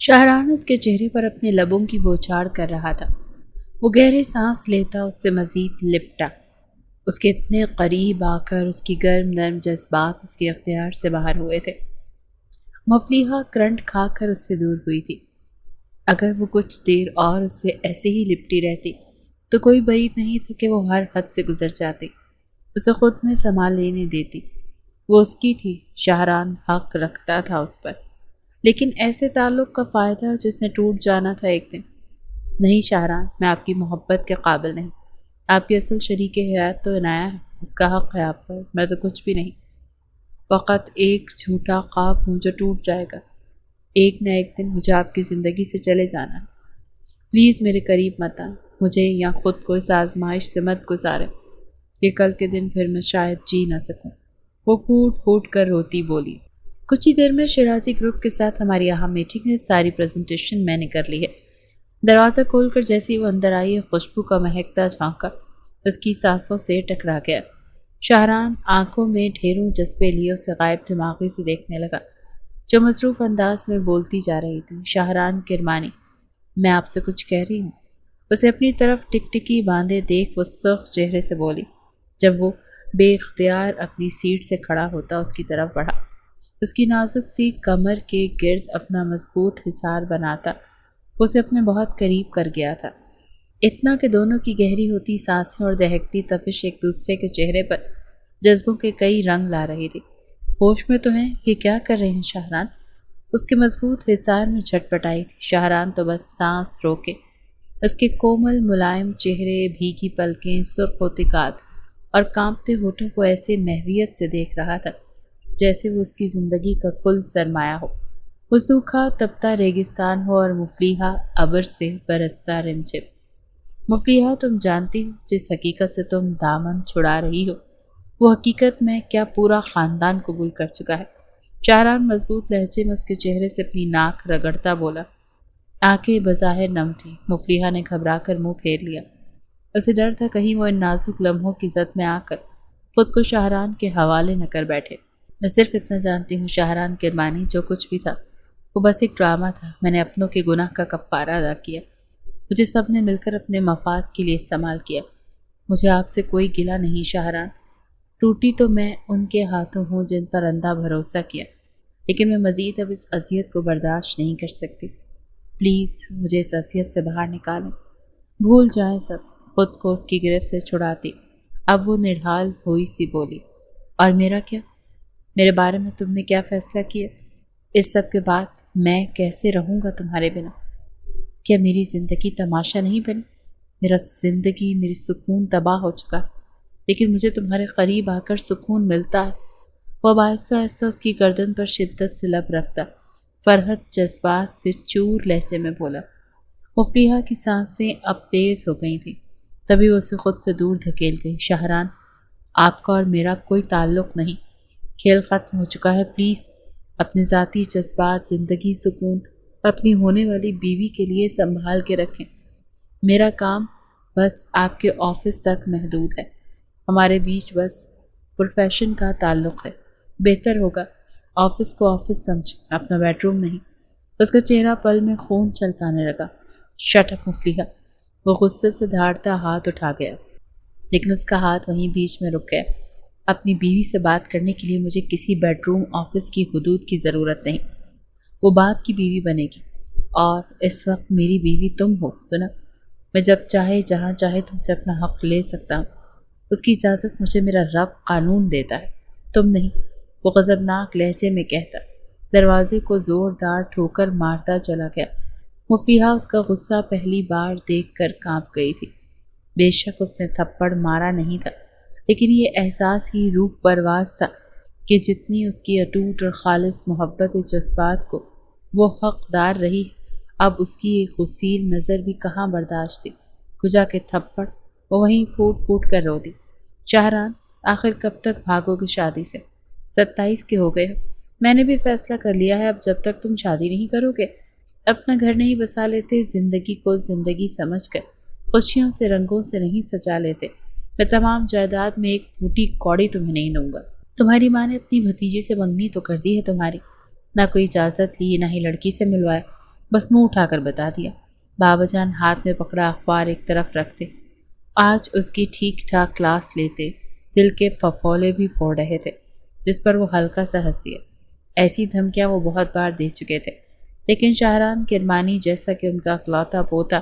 شاہران اس کے چہرے پر اپنے لبوں کی بوچھاڑ کر رہا تھا۔ وہ گہرے سانس لیتا، اس سے مزید لپٹا۔ اس کے اتنے قریب آ کر اس کی گرم نرم جذبات اس کے اختیار سے باہر ہوئے تھے۔ مفلیحہ کرنٹ کھا کر اس سے دور ہوئی تھی۔ اگر وہ کچھ دیر اور اس سے ایسے ہی لپٹی رہتی تو کوئی بعید نہیں تھا کہ وہ ہر حد سے گزر جاتی، اسے خود میں سنبھال لینے دیتی۔ وہ اس کی تھی، شاہران حق رکھتا تھا اس پر، لیکن ایسے تعلق کا فائدہ جس نے ٹوٹ جانا تھا ایک دن۔ نہیں شاہران، میں آپ کی محبت کے قابل نہیں۔ آپ کی اصل شریک حیات تو عنایہ ہے، اس کا حق ہے آپ پر، میں تو کچھ بھی نہیں۔ فقط ایک جھوٹا خواب ہوں جو ٹوٹ جائے گا۔ ایک نہ ایک دن مجھے آپ کی زندگی سے چلے جانا ہے۔ پلیز میرے قریب مت آ، مجھے یا خود کو اس آزمائش سے مت گزارے۔ یہ کل کے دن پھر میں شاید جی نہ سکوں۔ وہ پھوٹ پھوٹ کر روتی بولی۔ کچھ ہی دیر میں شیرازی گروپ کے ساتھ ہماری یہاں میٹنگ ہے، ساری پریزنٹیشن میں نے کر لی ہے۔ دروازہ کھول کر جیسے وہ اندر آئی، خوشبو کا مہکتا جھونکا اس کی سانسوں سے ٹکرا گیا۔ شاہران آنکھوں میں ڈھیروں جذبے لیے اسے غائب دماغی سے دیکھنے لگا، جو مصروف انداز میں بولتی جا رہی تھی۔ شاہران کرمانی، میں آپ سے کچھ کہہ رہی ہوں۔ اسے اپنی طرف ٹکٹکی باندھے دیکھ وہ سرخ چہرے سے بولی۔ جب وہ بے اختیار اپنی سیٹ سے کھڑا ہوتا اس کی طرف بڑھا، اس کی نازک سی کمر کے گرد اپنا مضبوط حصار بناتا اسے اپنے بہت قریب کر گیا تھا، اتنا کہ دونوں کی گہری ہوتی سانسیں اور دہکتی تپش ایک دوسرے کے چہرے پر جذبوں کے کئی رنگ لا رہی تھی۔ ہوش میں تو ہیں، یہ کیا کر رہے ہیں شاہران؟ اس کے مضبوط حصار میں جھٹ پٹائی تھی۔ شاہران تو بس سانس روکے اس کے کومل ملائم چہرے، بھیگی پلکیں، سرخ ہوتے گال اور کانپتے ہونٹوں کو ایسے محویت سے دیکھ رہا تھا جیسے وہ اس کی زندگی کا کل سرمایہ ہو، وہ سوکھا تپتا ریگستان ہو اور مفلیحہ ابر سے برستا رمجھم۔ مفلیحہ، تم جانتی ہو جس حقیقت سے تم دامن چھڑا رہی ہو، وہ حقیقت میں کیا پورا خاندان قبول کر چکا ہے؟ شاہران مضبوط لہجے میں اس کے چہرے سے اپنی ناک رگڑتا بولا۔ آنکھیں بظاہر نم تھی، مفلیحہ نے گھبرا کر منہ پھیر لیا۔ اسے ڈر تھا کہیں وہ ان نازک لمحوں کی زد میں آ کر خود کو شاہران کے حوالے نہ کر بیٹھے۔ میں صرف اتنا جانتی ہوں شاہران کرمانی، جو کچھ بھی تھا وہ بس ایک ڈرامہ تھا۔ میں نے اپنوں کے گناہ کا کفارہ ادا کیا، مجھے سب نے مل کر اپنے مفاد کے لیے استعمال کیا۔ مجھے آپ سے کوئی گلہ نہیں شاہران، ٹوٹی تو میں ان کے ہاتھوں ہوں جن پر اندھا بھروسہ کیا، لیکن میں مزید اب اس اذیت کو برداشت نہیں کر سکتی۔ پلیز مجھے اس اذیت سے باہر نکالیں، بھول جائیں سب۔ خود کو اس کی گرفت سے چھڑاتی اب وہ نڈھال ہوئی سی بولی۔ اور میرا کیا؟ میرے بارے میں تم نے کیا فیصلہ کیا؟ اس سب کے بعد میں کیسے رہوں گا تمہارے بنا؟ کیا میری زندگی تماشا نہیں بنی؟ میری سکون تباہ ہو چکا، لیکن مجھے تمہارے قریب آ کر سکون ملتا ہے۔ وہ اب آہستہ آہستہ اس کی گردن پر شدت سے لب رکھتا فرحت جذبات سے چور لہجے میں بولا۔ مفلیحہ کی سانسیں اب تیز ہو گئی تھیں، تبھی وہ اسے خود سے دور دھکیل گئی۔ شاہران، آپ کا اور میرا کوئی تعلق نہیں، کھیل ختم ہو چکا ہے۔ پلیز اپنے ذاتی جذبات، زندگی، سکون اپنی ہونے والی بیوی کے لیے سنبھال کے رکھیں۔ میرا کام بس آپ کے آفس تک محدود ہے، ہمارے بیچ بس پروفیشن کا تعلق ہے۔ بہتر ہوگا آفس کو آفس سمجھیں، اپنا بیڈ روم نہیں۔ اس کا چہرہ پل میں خون چھلکانے لگا۔ شٹ اپ مفلیحہ، وہ غصے سے دھاڑتا ہاتھ اٹھا گیا، لیکن اس کا ہاتھ وہیں بیچ میں رک گیا۔ اپنی بیوی سے بات کرنے کے لیے مجھے کسی بیڈ روم آفس کی حدود کی ضرورت نہیں۔ وہ بعد کی بیوی بنے گی، اور اس وقت میری بیوی تم ہو۔ سنا، میں جب چاہے جہاں چاہے تم سے اپنا حق لے سکتا ہوں، اس کی اجازت مجھے میرا رب قانون دیتا ہے، تم نہیں، وہ غضبناک لہجے میں کہتا دروازے کو زوردار ٹھوکر مارتا چلا گیا۔ مفلیحہ اس کا غصہ پہلی بار دیکھ کر کانپ گئی تھی۔ بے شک اس نے تھپڑ مارا نہیں تھا، لیکن یہ احساس ہی روح پرواز تھا کہ جتنی اس کی اٹوٹ اور خالص محبت جذبات کو وہ حقدار رہی، اب اس کی ایک غسیل نظر بھی کہاں برداشت تھی۔ کجا کے تھپڑ وہ وہیں پھوٹ پھوٹ کر رو دی۔ شاہران، آخر کب تک بھاگو گے شادی سے؟ 27 کے ہو گئے ہو، میں نے بھی فیصلہ کر لیا ہے، اب جب تک تم شادی نہیں کرو گے اپنا گھر نہیں بسا لیتے، زندگی کو زندگی سمجھ کر خوشیوں سے رنگوں سے نہیں سجا لیتے، میں تمام جائیداد میں ایک پھوٹی کوڑی تمہیں نہیں دوں گا۔ تمہاری ماں نے اپنی بھتیجی سے منگنی تو کر دی ہے تمہاری، نہ کوئی اجازت لی، نہ ہی لڑکی سے ملوایا، بس منہ اٹھا کر بتا دیا۔ بابا جان ہاتھ میں پکڑا اخبار ایک طرف رکھتے۔ آج اس کی ٹھیک ٹھاک کلاس لیتے، دل کے پھپھولے بھی پھوڑ رہے تھے، جس پر وہ ہلکا سا ہنس دیا۔ ایسی دھمکیاں وہ بہت بار دے چکے تھے، لیکن شاہران کرمانی جیسا کہ ان کا اکلوتا پوتا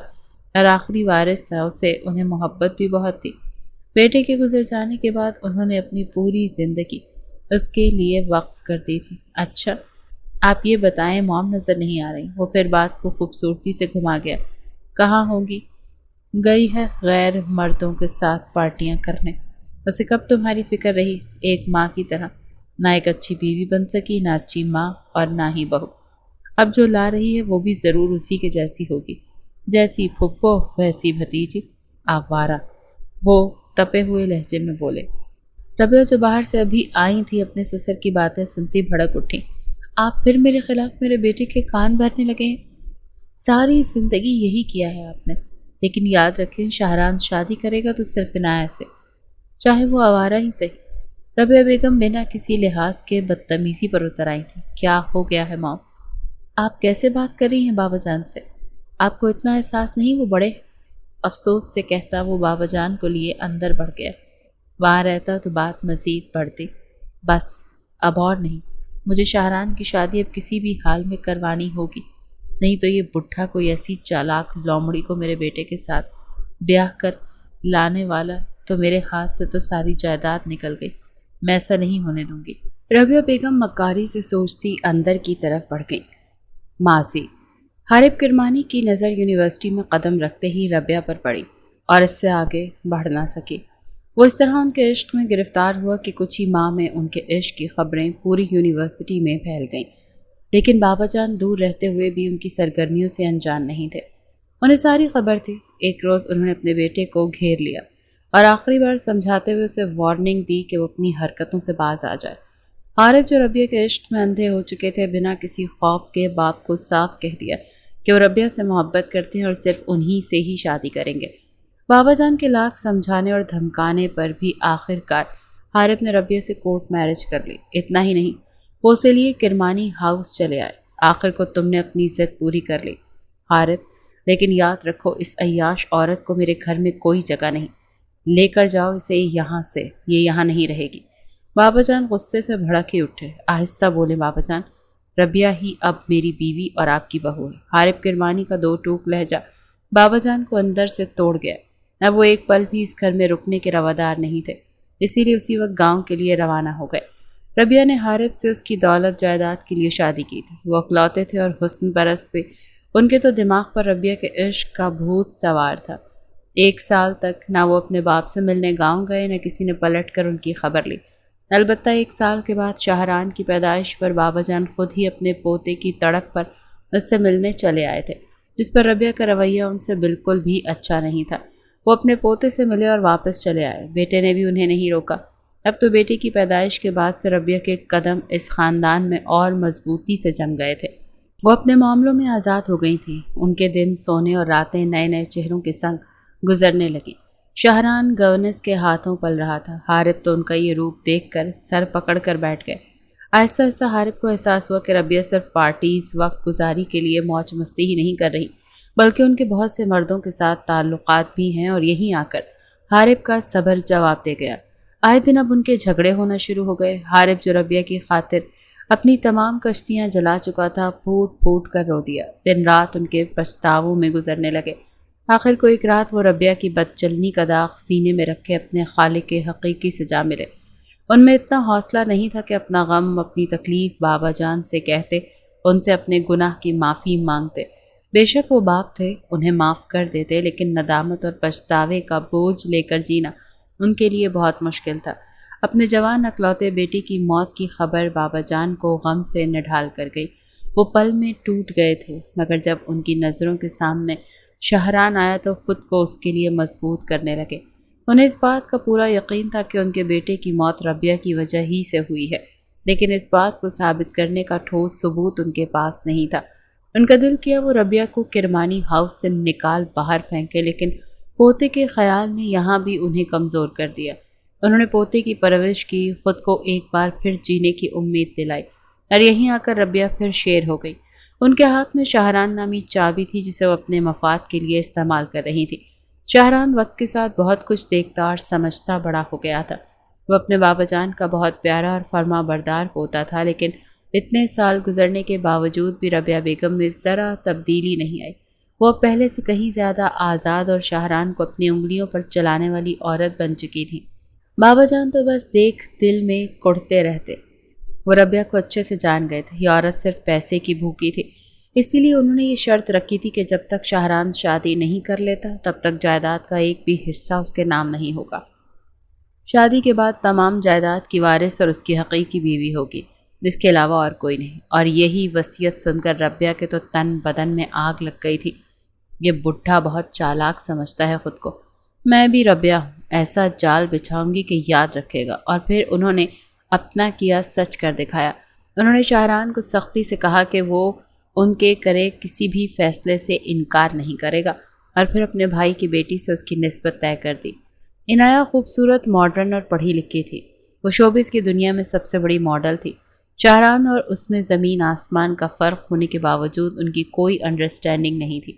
اور آخری وارث تھا، اسے انہیں محبت بھی بہت تھی۔ بیٹے کے گزر جانے کے بعد انہوں نے اپنی پوری زندگی اس کے لیے وقف کر دی تھی۔ اچھا آپ یہ بتائیں، موم نظر نہیں آ رہی؟ وہ پھر بات کو خوبصورتی سے گھما گیا۔ کہاں ہوں گی؟ گئی ہے غیر مردوں کے ساتھ پارٹیاں کرنے۔ اسے کب تمہاری فکر رہی ایک ماں کی طرح؟ نہ ایک اچھی بیوی بن سکی، نہ اچھی ماں اور نہ ہی بہو۔ اب جو لا رہی ہے وہ بھی ضرور اسی کے جیسی ہوگی، جیسی پھپھو ویسی بھتیجی۔ آوارہ، وہ تپے ہوئے لہجے میں بولے۔ ربیہ جو باہر سے ابھی آئی تھی اپنے سسر کی باتیں سنتی بھڑک اٹھی۔ آپ پھر میرے خلاف میرے بیٹے کے کان بھرنے لگے ہیں؟ ساری زندگی یہی کیا ہے آپ نے، لیکن یاد رکھیں شاہران شادی کرے گا تو صرف عنایت سے، چاہے وہ آوارہ ہی صحیح۔ ربیہ بیگم بنا کسی لحاظ کے بدتمیزی پر اتر آئی تھی۔ کیا ہو گیا ہے ماں؟ آپ کیسے بات کر رہی ہیں بابا جان سے؟ آپ کو اتنا احساس نہیں وہ بڑے؟ افسوس سے کہتا وہ بابا جان کو لیے اندر بڑھ گیا۔ وہاں رہتا تو بات مزید بڑھتی۔ بس اب اور نہیں، مجھے شاہران کی شادی اب کسی بھی حال میں کروانی ہوگی، نہیں تو یہ بڈھا کوئی ایسی چالاک لومڑی کو میرے بیٹے کے ساتھ بیاہ کر لانے والا تو میرے ہاتھ سے تو ساری جائیداد نکل گئی۔ میں ایسا نہیں ہونے دوں گی۔ ربیہ بیگم مکاری سے سوچتی اندر کی طرف بڑھ گئی۔ ماضی حارب کرمانی کی نظر یونیورسٹی میں قدم رکھتے ہی ربیہ پر پڑی اور اس سے آگے بڑھ نہ سکی۔ وہ اس طرح ان کے عشق میں گرفتار ہوا کہ کچھ ہی ماہ میں ان کے عشق کی خبریں پوری یونیورسٹی میں پھیل گئیں، لیکن بابا جان دور رہتے ہوئے بھی ان کی سرگرمیوں سے انجان نہیں تھے۔ انہیں ساری خبر تھی۔ ایک روز انہوں نے اپنے بیٹے کو گھیر لیا اور آخری بار سمجھاتے ہوئے اسے وارننگ دی کہ وہ اپنی حرکتوں سے باز آ جائے۔ عارف جو ربیہ کے عشق میں اندھے ہو چکے تھے، بنا کسی خوف کے باپ کو صاف کہہ دیا کہ وہ ربیہ سے محبت کرتے ہیں اور صرف انہی سے ہی شادی کریں گے۔ بابا جان کے لاکھ سمجھانے اور دھمکانے پر بھی آخر کار عارف نے ربیہ سے کورٹ میرج کر لی۔ اتنا ہی نہیں، وہ اسے لیے کرمانی ہاؤس چلے آئے۔ آخر کو تم نے اپنی ضد پوری کر لی عارف، لیکن یاد رکھو اس عیاش عورت کو میرے گھر میں کوئی جگہ نہیں۔ لے کر جاؤ اسے یہاں سے، یہ یہاں نہیں رہے گی۔ بابا جان غصے سے بھڑک ہی اٹھے۔ آہستہ بولے بابا جان، ربیہ ہی اب میری بیوی اور آپ کی بہو ہے۔ عارف کرمانی کا دو ٹوک لہجہ بابا جان کو اندر سے توڑ گیا۔ اب وہ ایک پل بھی اس گھر میں رکنے کے روادار نہیں تھے، اسی لیے اسی وقت گاؤں کے لیے روانہ ہو گئے۔ ربیہ نے عارف سے اس کی دولت جائیداد کے لیے شادی کی تھی۔ وہ اکلوتے تھے اور حسن پرست بھی، ان کے تو دماغ پر ربیہ کے عشق کا بھوت سوار تھا۔ 1 سال تک نہ وہ اپنے باپ سے ملنے گاؤں گئے، نہ کسی نے پلٹ کر ان کی خبر لی۔ البتہ 1 سال کے بعد شاہران کی پیدائش پر بابا جان خود ہی اپنے پوتے کی تڑپ پر اس سے ملنے چلے آئے تھے، جس پر ربیہ کا رویہ ان سے بالکل بھی اچھا نہیں تھا۔ وہ اپنے پوتے سے ملے اور واپس چلے آئے۔ بیٹے نے بھی انہیں نہیں روکا۔ اب تو بیٹی کی پیدائش کے بعد سے ربیہ کے قدم اس خاندان میں اور مضبوطی سے جم گئے تھے۔ وہ اپنے معاملوں میں آزاد ہو گئی تھیں۔ ان کے دن سونے اور راتیں نئے نئے چہروں کے سنگ گزرنے لگیں۔ شاہران گورننس کے ہاتھوں پل رہا تھا۔ عارف تو ان کا یہ روپ دیکھ کر سر پکڑ کر بیٹھ گئے۔ آہستہ آہستہ عارف کو احساس ہوا کہ ربیہ صرف پارٹیز وقت گزاری کے لیے موج مستی ہی نہیں کر رہی، بلکہ ان کے بہت سے مردوں کے ساتھ تعلقات بھی ہیں، اور یہیں آ کر عارف کا صبر جواب دے گیا۔ آئے دن اب ان کے جھگڑے ہونا شروع ہو گئے۔ عارف جو ربیہ کی خاطر اپنی تمام کشتیاں جلا چکا تھا، پھوٹ پھوٹ کر رو دیا۔ دن رات ان کے پچھتاووں میں گزرنے لگے۔ آخر کو ایک رات وہ ربیہ کی بدچلنی کا داغ سینے میں رکھے اپنے خالق حقیقی سے جا ملے۔ ان میں اتنا حوصلہ نہیں تھا کہ اپنا غم، اپنی تکلیف بابا جان سے کہتے، ان سے اپنے گناہ کی معافی مانگتے۔ بے شک وہ باپ تھے، انہیں معاف کر دیتے، لیکن ندامت اور پچھتاوے کا بوجھ لے کر جینا ان کے لیے بہت مشکل تھا۔ اپنے جوان اکلوتے بیٹی کی موت کی خبر بابا جان کو غم سے نڈھال کر گئی۔ وہ پل میں ٹوٹ گئے تھے، مگر جب ان کی نظروں کے سامنے شاہران آیا تو خود کو اس کے لیے مضبوط کرنے لگے۔ انہیں اس بات کا پورا یقین تھا کہ ان کے بیٹے کی موت ربیہ کی وجہ ہی سے ہوئی ہے، لیکن اس بات کو ثابت کرنے کا ٹھوس ثبوت ان کے پاس نہیں تھا۔ ان کا دل کیا وہ ربیہ کو کرمانی ہاؤس سے نکال باہر پھینکے، لیکن پوتے کے خیال نے یہاں بھی انہیں کمزور کر دیا۔ انہوں نے پوتے کی پرورش کی، خود کو ایک بار پھر جینے کی امید دلائی، اور یہیں آ کر ربیہ پھر شیر ہو گئی۔ ان کے ہاتھ میں شاہران نامی چابی تھی جسے وہ اپنے مفاد کے لیے استعمال کر رہی تھی۔ شاہران وقت کے ساتھ بہت کچھ دیکھتا اور سمجھتا بڑا ہو گیا تھا۔ وہ اپنے بابا جان کا بہت پیارا اور فرما بردار ہوتا تھا، لیکن اتنے سال گزرنے کے باوجود بھی ربیہ بیگم میں ذرا تبدیلی نہیں آئی۔ وہ اب پہلے سے کہیں زیادہ آزاد اور شاہران کو اپنی انگلیوں پر چلانے والی عورت بن چکی تھی۔ بابا جان تو بس دیکھ دل میں کڑتے رہتے۔ وہ ربیہ کو اچھے سے جان گئے تھے، یہ عورت صرف پیسے کی بھوکی تھی، اسی لیے انہوں نے یہ شرط رکھی تھی کہ جب تک شاہران شادی نہیں کر لیتا تب تک جائیداد کا ایک بھی حصہ اس کے نام نہیں ہوگا۔ شادی کے بعد تمام جائیداد کی وارث اور اس کی حقیقی بیوی ہوگی، جس کے علاوہ اور کوئی نہیں۔ اور یہی وصیت سن کر ربیہ کے تو تن بدن میں آگ لگ گئی تھی۔ یہ بڈھا بہت چالاک سمجھتا ہے خود کو۔ میں بھی ربیہ ہوں، ایسا جال بچھاؤں گی کہ یاد رکھے گا۔ اور پھر انہوں نے اپنا کیا سچ کر دکھایا۔ انہوں نے شاہران کو سختی سے کہا کہ وہ ان کے کرے کسی بھی فیصلے سے انکار نہیں کرے گا، اور پھر اپنے بھائی کی بیٹی سے اس کی نسبت طے کر دی۔ عنایہ خوبصورت، ماڈرن اور پڑھی لکھی تھی۔ وہ شوبز کی دنیا میں سب سے بڑی ماڈل تھی۔ شاہران اور اس میں زمین آسمان کا فرق ہونے کے باوجود ان کی کوئی انڈرسٹینڈنگ نہیں تھی۔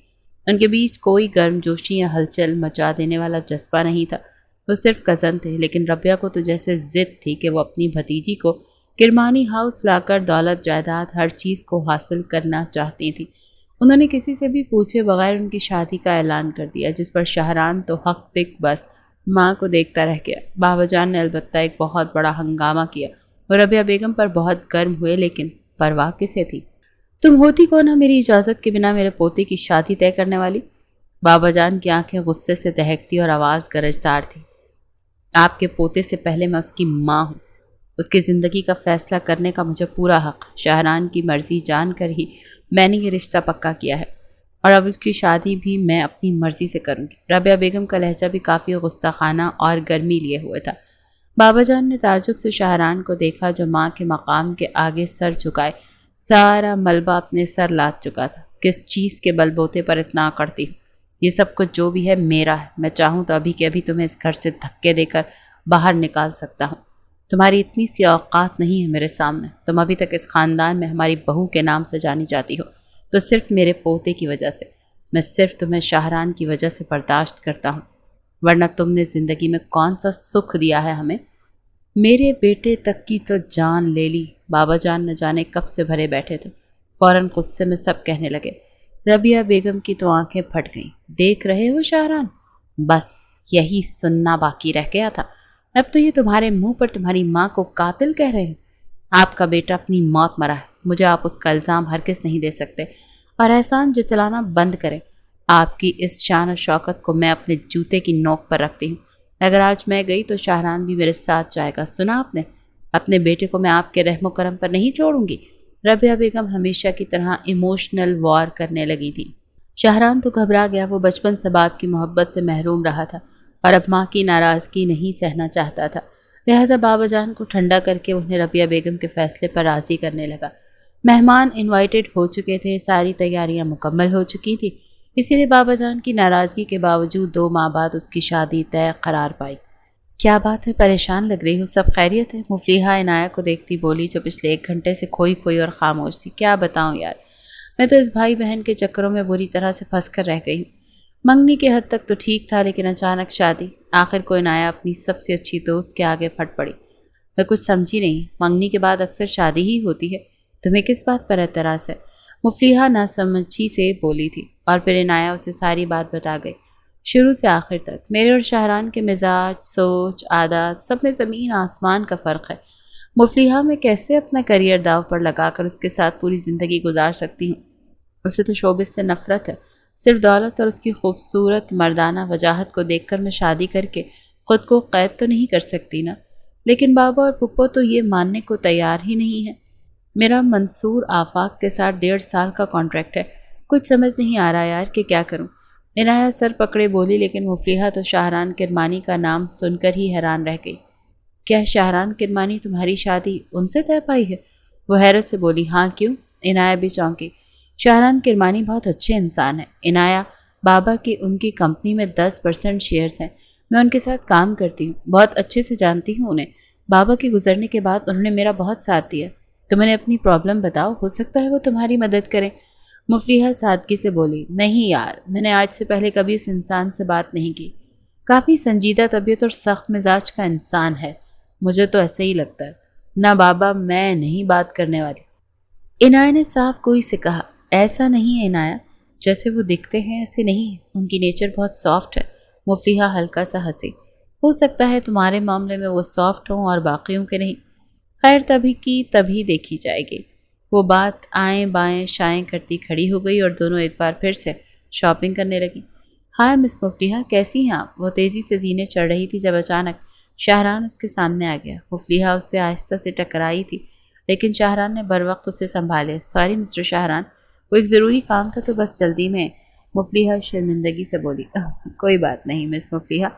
ان کے بیچ کوئی گرم جوشی یا ہلچل مچا دینے والا جذبہ نہیں تھا۔ وہ صرف کزن تھے، لیکن ربیہ کو تو جیسے ضد تھی کہ وہ اپنی بھتیجی کو کرمانی ہاؤس لا کر دولت جائیداد ہر چیز کو حاصل کرنا چاہتی تھی۔ انہوں نے کسی سے بھی پوچھے بغیر ان کی شادی کا اعلان کر دیا، جس پر شاہران تو حق تک بس ماں کو دیکھتا رہ گیا۔ بابا جان نے البتہ ایک بہت بڑا ہنگامہ کیا۔ وہ ربیہ بیگم پر بہت گرم ہوئے، لیکن پرواہ کسے تھی؟ تم ہوتی کون ہو میری اجازت کے بنا میرے پوتے کی شادی طے کرنے والی؟ بابا جان کی آنکھیں غصے سے دہکتی اور آواز گرجدار تھی۔ آپ کے پوتے سے پہلے میں اس کی ماں ہوں۔ اس کی زندگی کا فیصلہ کرنے کا مجھے پورا حق۔ شاہران کی مرضی جان کر ہی میں نے یہ رشتہ پکا کیا ہے، اور اب اس کی شادی بھی میں اپنی مرضی سے کروں گی۔ ربیہ بیگم کا لہجہ بھی کافی غصہ خانہ اور گرمی لیے ہوئے تھا۔ بابا جان نے تعجب سے شاہران کو دیکھا، جو ماں کے مقام کے آگے سر جھکائے سارا ملبہ اپنے سر لاد چکا تھا۔ کس چیز کے بل بوتے پر اتنا اکڑتی؟ یہ سب کچھ جو بھی ہے میرا ہے۔ میں چاہوں تو ابھی کے ابھی تمہیں اس گھر سے دھکے دے کر باہر نکال سکتا ہوں۔ تمہاری اتنی سی اوقات نہیں ہے میرے سامنے۔ تم ابھی تک اس خاندان میں ہماری بہو کے نام سے جانی جاتی ہو، تو صرف میرے پوتے کی وجہ سے۔ میں صرف تمہیں شاہران کی وجہ سے برداشت کرتا ہوں، ورنہ تم نے زندگی میں کون سا سکھ دیا ہے ہمیں؟ میرے بیٹے تک کی تو جان لے لی۔ بابا جان نہ جانے کب سے بھرے بیٹھے تھے۔ فوراً غصے میں سب کہنے لگے۔ ربیہ بیگم کی تو آنکھیں پھٹ گئیں۔ دیکھ رہے ہو شاہران، بس یہی سننا باقی رہ گیا تھا۔ اب تو یہ تمہارے منہ پر تمہاری ماں کو قاتل کہہ رہے ہیں۔ آپ کا بیٹا اپنی موت مرا ہے، مجھے آپ اس کا الزام ہرگز نہیں دے سکتے، اور احسان جتلانا بند کریں۔ آپ کی اس شان و شوکت کو میں اپنے جوتے کی نوک پر رکھتی ہوں۔ اگر آج میں گئی تو شاہران بھی میرے ساتھ جائے گا، سنا آپ نے؟ اپنے بیٹے کو میں آپ کے رحم و کرم پر نہیں چھوڑوں گی۔ ربیہ بیگم ہمیشہ کی طرح ایموشنل وار کرنے لگی تھی۔ شاہران تو گھبرا گیا۔ وہ بچپن سے باپ کی محبت سے محروم رہا تھا، اور اب ماں کی ناراضگی نہیں سہنا چاہتا تھا۔ لہٰذا بابا جان کو ٹھنڈا کر کے انہیں ربیہ بیگم کے فیصلے پر راضی کرنے لگا۔ مہمان انوائٹڈ ہو چکے تھے، ساری تیاریاں مکمل ہو چکی تھی، اسی لیے بابا جان کی ناراضگی کے باوجود 2 ماہ بعد اس کی شادی طے قرار پائی۔ کیا بات ہے، پریشان لگ رہی ہو؟ سب خیریت ہے؟ مفلیحہ عنایہ کو دیکھتی بولی، جو پچھلے 1 گھنٹے سے کھوئی اور خاموش تھی۔ کیا بتاؤں یار، میں تو اس بھائی بہن کے چکروں میں بری طرح سے پھنس کر رہ گئی ہوں۔ منگنی کے حد تک تو ٹھیک تھا، لیکن اچانک شادی۔ آخر کو عنایہ اپنی سب سے اچھی دوست کے آگے پھٹ پڑی۔ میں کچھ سمجھی نہیں، منگنی کے بعد اکثر شادی ہی ہوتی ہے، تمہیں کس بات پر اعتراض ہے؟ مفلیحہ ناسمجھی سے بولی تھی، اور پھر عنایہ اسے ساری بات بتا گئی، شروع سے آخر تک۔ میرے اور شاہران کے مزاج، سوچ، عادات سب میں زمین آسمان کا فرق ہے۔ مفلیحہ میں کیسے اپنا کریئر داؤ پر لگا کر اس کے ساتھ پوری زندگی گزار سکتی ہوں؟ اسے تو شوبز سے نفرت ہے۔ صرف دولت اور اس کی خوبصورت مردانہ وجاہت کو دیکھ کر میں شادی کر کے خود کو قید تو نہیں کر سکتی نا۔ لیکن بابا اور پھپھو تو یہ ماننے کو تیار ہی نہیں ہے۔ میرا منصور آفاق کے ساتھ 1.5 سال کا کانٹریکٹ ہے۔ کچھ سمجھ نہیں آ رہا یار کہ کیا کروں۔ عنایہ سر پکڑے بولی، لیکن مفلیحہ تو شاہران کرمانی کا نام سن کر ہی حیران رہ گئی۔ کیا شاہران کرمانی تمہاری شادی ان سے طے پائی ہے؟ وہ حیرت سے بولی۔ ہاں، کیوں؟ عنایہ بھی چونکی۔ شاہران کرمانی بہت اچھے انسان ہیں عنایہ، بابا کے ان کی کمپنی میں 10% شیئرز ہیں۔ میں ان کے ساتھ کام کرتی ہوں، بہت اچھے سے جانتی ہوں انہیں۔ بابا کے گزرنے کے بعد انہوں نے میرا بہت ساتھ دیا۔ تم انہیں اپنی پرابلم بتاؤ، ہو سکتا ہے وہ تمہاری مدد کریں۔ مفلیحہ سادگی سے بولی، نہیں یار، میں نے آج سے پہلے کبھی اس انسان سے بات نہیں کی، کافی سنجیدہ طبیعت اور سخت مزاج کا انسان ہے، مجھے تو ایسے ہی لگتا ہے۔ نہ بابا، میں نہیں بات کرنے والی، عنایہ نے صاف کوئی سے کہا۔ ایسا نہیں ہے عنایہ، جیسے وہ دکھتے ہیں ایسے نہیں ہے، ان کی نیچر بہت سافٹ ہے۔ مفلیحہ ہلکا سا ہنسی۔ ہو سکتا ہے تمہارے معاملے میں وہ سافٹ ہوں اور باقیوں کے نہیں، خیر تبھی کی تبھی دیکھی جائے گی۔ وہ بات آئیں بائیں شائیں کرتی کھڑی ہو گئی اور دونوں ایک بار پھر سے شاپنگ کرنے لگیں۔ ہائے مس مفلیحہ، کیسی ہیں آپ؟ وہ تیزی سے زینے چڑھ رہی تھی جب اچانک شاہران اس کے سامنے آ گیا۔ مفلیحہ اس سے آہستہ سے ٹکرائی تھی، لیکن شاہران نے بروقت اسے سنبھالے۔ سوری مسٹر شاہران، وہ ایک ضروری کام تھا تو بس جلدی میں۔ مفلیحہ شرمندگی سے بولی، کوئی بات نہیں مس مفلیحہ،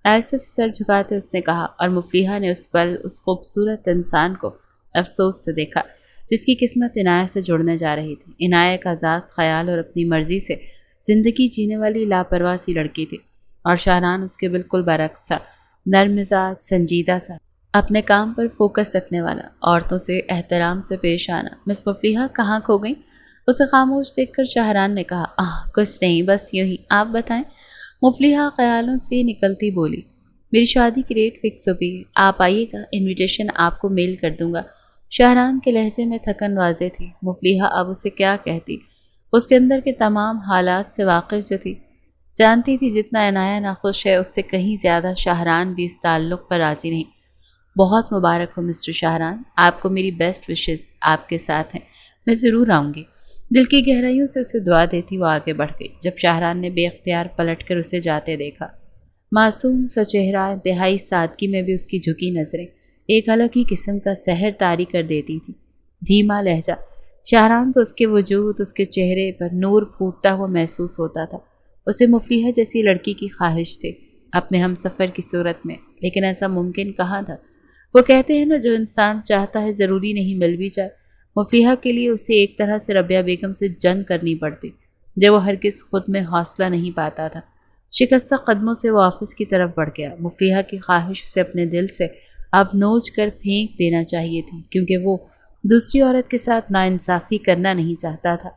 ایسے سے سر جھکاتے اس نے کہا، اور مفلیحہ نے اس پل اس خوبصورت انسان کو افسوس سے دیکھا جس کی قسمت عنایہ سے جڑنے جا رہی تھی۔ عنایہ کا ذات خیال اور اپنی مرضی سے زندگی جینے والی لاپرواہ سی لڑکی تھی، اور شاہران اس کے بالکل برعکس تھا، نرم مزاج، سنجیدہ سا، اپنے کام پر فوکس رکھنے والا، عورتوں سے احترام سے پیش آنا۔ مس مفلیحہ کہاں کھو گئیں؟ اسے خاموش دیکھ کر شاہران نے کہا، کچھ نہیں، بس یوں ہی، آپ بتائیں۔ مفلیحہ خیالوں سے نکلتی بولی، میری شادی کی ڈیٹ فکس ہو گئی ہے، آپ آئیے گا، انویٹیشن آپ کو میل کر دوں گا۔ شاہران کے لہجے میں تھکن واضح تھی۔ مفلیحہ اب اسے کیا کہتی، اس کے اندر کے تمام حالات سے واقف جو تھی، جانتی تھی جتنا عنایہ ناخوش ہے اس سے کہیں زیادہ شاہران بھی اس تعلق پر راضی نہیں۔ بہت مبارک ہو مسٹر شاہران، آپ کو میری بیسٹ وشز، آپ کے ساتھ ہیں، میں ضرور آؤں گی۔ دل کی گہرائیوں سے اسے دعا دیتی وہ آگے بڑھ گئی۔ جب شاہران نے بے اختیار پلٹ کر اسے جاتے دیکھا، معصوم سا چہرہ، انتہائی سادگی میں بھی اس کی جھکی نظریں ایک الگ ہی قسم کا سحر طاری کر دیتی تھی۔ دھیما لہجہ، شاہران کو اس کے وجود، اس کے چہرے پر نور پھوٹتا ہوا محسوس ہوتا تھا۔ اسے مفلیحہ جیسی لڑکی کی خواہش تھی اپنے ہم سفر کی صورت میں، لیکن ایسا ممکن کہاں تھا۔ وہ کہتے ہیں نا، جو انسان چاہتا ہے ضروری نہیں مل بھی جائے۔ مفلیحہ کے لیے اسے ایک طرح سے ربیہ بیگم سے جنگ کرنی پڑتی، جب وہ ہرگز خود میں حوصلہ نہیں پاتا تھا۔ شکستہ قدموں سے وہ آفس کی طرف بڑھ گیا۔ مفلیحہ کی خواہش اسے اپنے دل سے اب نوچ کر پھینک دینا چاہیے تھی، کیونکہ وہ دوسری عورت کے ساتھ ناانصافی کرنا نہیں چاہتا تھا،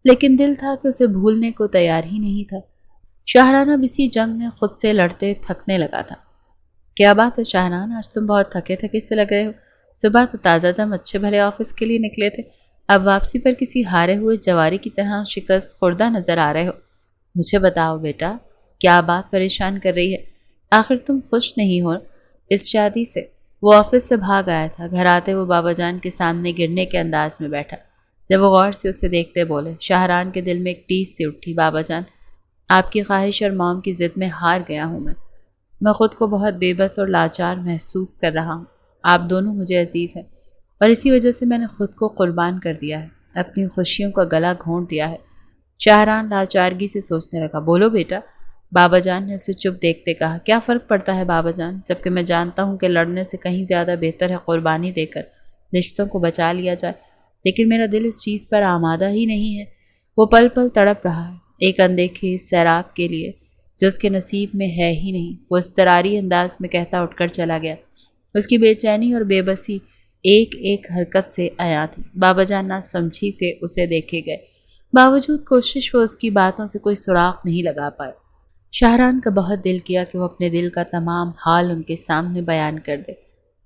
لیکن دل تھا کہ اسے بھولنے کو تیار ہی نہیں تھا۔ شاہران اب اسی جنگ میں خود سے لڑتے تھکنے لگا تھا۔ کیا بات ہے شاہران، آج تم بہت تھکے تھکے سے لگ رہے ہو؟ صبح تو تازہ دم اچھے بھلے آفس کے لیے نکلے تھے، اب واپسی پر کسی ہارے ہوئے جواری کی طرح شکست خوردہ نظر آ رہے ہو۔ مجھے بتاؤ بیٹا، کیا بات پریشان کر رہی ہے؟ آخر تم خوش نہیں ہو اس شادی سے؟ وہ آفس سے بھاگ آیا تھا، گھر آتے وہ بابا جان کے سامنے گرنے کے انداز میں بیٹھا۔ جب وہ غور سے اسے دیکھتے بولے، شاہران کے دل میں ایک ٹیس سی اٹھی، بابا جان، آپ کی خواہش اور موم کی ضد میں ہار گیا ہوں میں خود کو بہت بے بس اور لاچار محسوس کر رہا ہوں۔ آپ دونوں مجھے عزیز ہیں، اور اسی وجہ سے میں نے خود کو قربان کر دیا ہے، اپنی خوشیوں کا گلا گھونٹ دیا ہے۔ شاہران لاچارگی سے سوچنے لگا۔ بولو بیٹا، بابا جان نے اسے چپ دیکھتے کہا۔ کیا فرق پڑتا ہے بابا جان، جبکہ میں جانتا ہوں کہ لڑنے سے کہیں زیادہ بہتر ہے قربانی دے کر رشتوں کو بچا لیا جائے، لیکن میرا دل اس چیز پر آمادہ ہی نہیں ہے۔ وہ پل پل تڑپ رہا ہے ایک اندیکھے سیراب کے لیے جو اس کے نصیب میں ہے ہی نہیں۔ وہ اضطراری انداز میں کہتا اٹھ کر چلا گیا۔ اس کی بے چینی اور بے بسی ایک ایک حرکت سے عیاں تھی۔ بابا جان نہ سمجھی سے اسے دیکھے گئے، باوجود کوشش وہ اس کی باتوں سے کوئی سراغ نہیں لگا پائے۔ شاہران کا بہت دل کیا کہ وہ اپنے دل کا تمام حال ان کے سامنے بیان کر دے،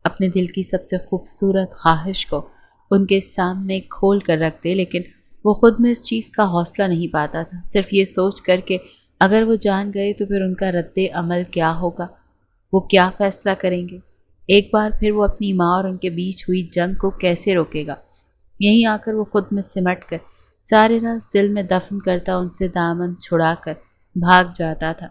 اپنے دل کی سب سے خوبصورت خواہش کو ان کے سامنے کھول کر رکھ دے، لیکن وہ خود میں اس چیز کا حوصلہ نہیں پاتا تھا، صرف یہ سوچ کر کہ اگر وہ جان گئے تو پھر ان کا رد عمل کیا ہوگا، وہ کیا فیصلہ کریں گے، ایک بار پھر وہ اپنی ماں اور ان کے بیچ ہوئی جنگ کو کیسے روکے گا۔ یہیں آ کر وہ خود میں سمٹ کر سارے راز دل میں دفن کرتا ان سے دامن چھڑا کر بھاگ جاتا تھا۔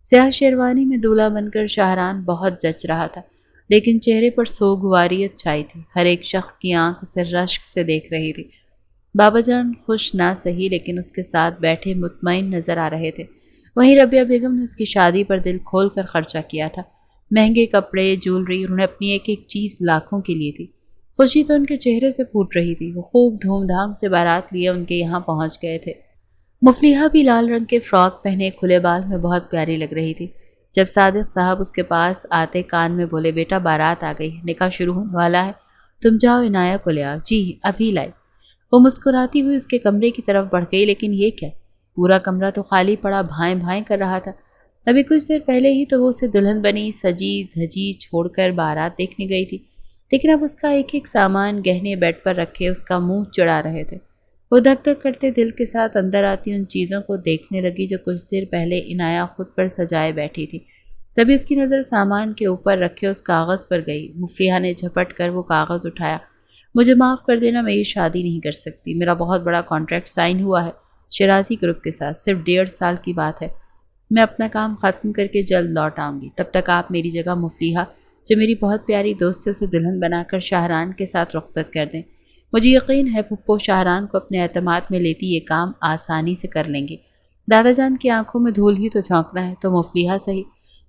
سیاہ شیروانی میں دولہا بن کر شاہران بہت جچ رہا تھا، لیکن چہرے پر سوگواریت چھائی تھی، ہر ایک شخص کی آنکھ اسے رشک سے دیکھ رہی تھی۔ بابا جان خوش نہ سہی لیکن اس کے ساتھ بیٹھے مطمئن نظر آ رہے تھے۔ وہیں ربیہ بیگم نے اس کی شادی پر دل کھول کر خرچہ کیا تھا، مہنگے کپڑے، جولری، انہوں نے اپنی ایک ایک چیز لاکھوں کی لی تھی۔ خوشی تو ان کے چہرے سے پھوٹ رہی تھی۔ وہ خوب دھوم دھام سے بارات لیے ان کے یہاں پہنچ گئے تھے۔ مفلیحہ بھی لال رنگ کے فراک پہنے کھلے بال میں بہت پیاری لگ رہی تھی۔ جب صادق صاحب اس کے پاس آتے کان میں بولے، بیٹا بارات آ گئی، نکاح شروع ہونے والا ہے، تم جاؤ عنایہ کو لے آؤ۔ جی ابھی لائے۔ وہ مسکراتی ہوئی اس کے کمرے کی طرف بڑھ گئی، لیکن یہ کیا؟ پورا کمرہ تو خالی پڑا بھائیں بھائیں کر رہا تھا۔ ابھی کچھ دیر پہلے ہی تو وہ اسے دلہن بنی سجی دھجی چھوڑ کر بارات دیکھنے گئی تھی، لیکن اب اس کا ایک ایک سامان گہنے بیڈ پر رکھے اس کا منہ چڑھا رہے تھے۔ وہ دھک دھک کرتے دل کے ساتھ اندر آتی ان چیزوں کو دیکھنے لگی جو کچھ دیر پہلے عنایہ خود پر سجائے بیٹھی تھی۔ تبھی اس کی نظر سامان کے اوپر رکھے اس کاغذ پر گئی۔ مفلحہ نے جھپٹ کر وہ کاغذ اٹھایا۔ مجھے معاف کر دینا، میں یہ شادی نہیں کر سکتی۔ میرا بہت بڑا کانٹریکٹ سائن ہوا ہے شیرازی گروپ کے ساتھ، صرف 1.5 سال کی بات ہے۔ میں اپنا کام ختم کر کے جلد لوٹ آؤں گی، تب تک آپ میری جگہ مفلحہ جو میری بہت پیاری دوست ہے اسے دلہن بنا کر شاہران کے ساتھ رخصت کر دیں۔ مجھے یقین ہے پھپھو شاہران کو اپنے اعتماد میں لیتی یہ کام آسانی سے کر لیں گے۔ دادا جان کی آنکھوں میں دھول ہی تو جھونکنا ہے، تو مفلحہ صحیح،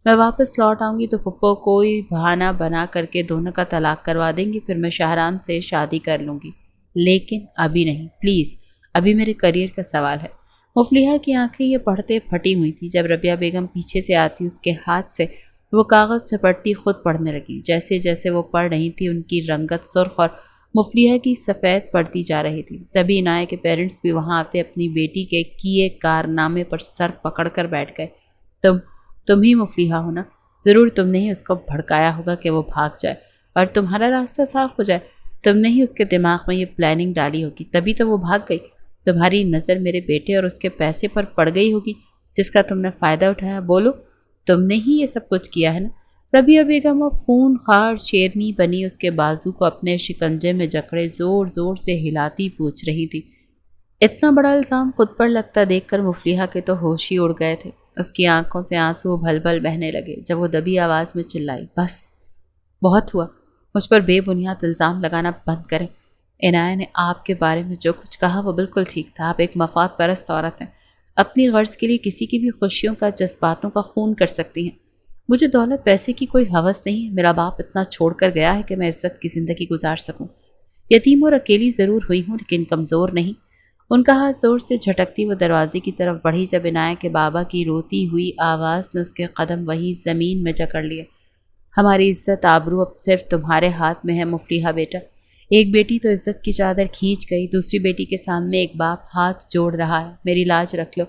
میں واپس لوٹ آؤں گی تو پھپھو کوئی بہانہ بنا کر کے دونوں کا طلاق کروا دیں گی، پھر میں شاہران سے شادی کر لوں گی۔ لیکن ابھی نہیں، پلیز، ابھی میرے کریئر کا سوال ہے۔ مفلحہ کی آنکھیں یہ پڑھتے پھٹی ہوئی تھیں۔ جب ربیہ بیگم پیچھے سے آتی اس کے ہاتھ سے وہ کاغذ جھپٹتی خود پڑھنے لگی۔ جیسے جیسے وہ پڑھ رہی تھی ان کی رنگت سرخ اور مفلحہ کی سفید پڑتی جا رہی تھی۔ تبھی عنایہ کے پیرنٹس بھی وہاں آتے اپنی بیٹی کے کیے کارنامے پر سر پکڑ کر بیٹھ گئے۔ تم ہی مفلحہ ہو نا؟ ضرور تم نے ہی اس کو بھڑکایا ہوگا کہ وہ بھاگ جائے اور تمہارا راستہ صاف ہو جائے۔ تم نے ہی اس کے دماغ میں یہ پلاننگ ڈالی ہوگی، تبھی تو وہ بھاگ گئی۔ تمہاری نظر میرے بیٹے اور اس کے پیسے پر پڑ گئی ہوگی جس کا تم نے فائدہ اٹھایا۔ بولو، تم نے ہی یہ سب کچھ کیا ہے نا؟ ربیہ بیگم اب خون خار شیرنی بنی اس کے بازو کو اپنے شکنجے میں جکڑے زور زور سے ہلاتی پوچھ رہی تھی۔ اتنا بڑا الزام خود پر لگتا دیکھ کر مفلحہ کے تو ہوش ہی اڑ گئے تھے۔ اس کی آنکھوں سے آنسو بھل بھل بہنے لگے جب وہ دبی آواز میں چلائی، بس بہت ہوا، مجھ پر بے بنیاد الزام لگانا بند کریں۔ عنایہ نے آپ کے بارے میں جو کچھ کہا وہ بالکل ٹھیک تھا۔ آپ ایک مفاد پرست عورت ہیں، اپنی غرض کے لیے کسی کی بھی خوشیوں کا جذباتوں کا خون کر سکتی ہیں۔ مجھے دولت پیسے کی کوئی ہوس نہیں ہے۔ میرا باپ اتنا چھوڑ کر گیا ہے کہ میں عزت کی زندگی گزار سکوں۔ یتیم اور اکیلی ضرور ہوئی ہوں لیکن کمزور نہیں۔ ان کا ہاتھ زور سے جھٹکتی وہ دروازے کی طرف بڑھی جب عنایہ کے بابا کی روتی ہوئی آواز نے اس کے قدم وہی زمین میں جکڑ لیے۔ ہماری عزت آبرو اب صرف تمہارے ہاتھ میں ہے مفلحہ بیٹا۔ ایک بیٹی تو عزت کی چادر کھینچ گئی، دوسری بیٹی کے سامنے ایک باپ ہاتھ جوڑ رہا ہے۔ میری لاج رکھ لو،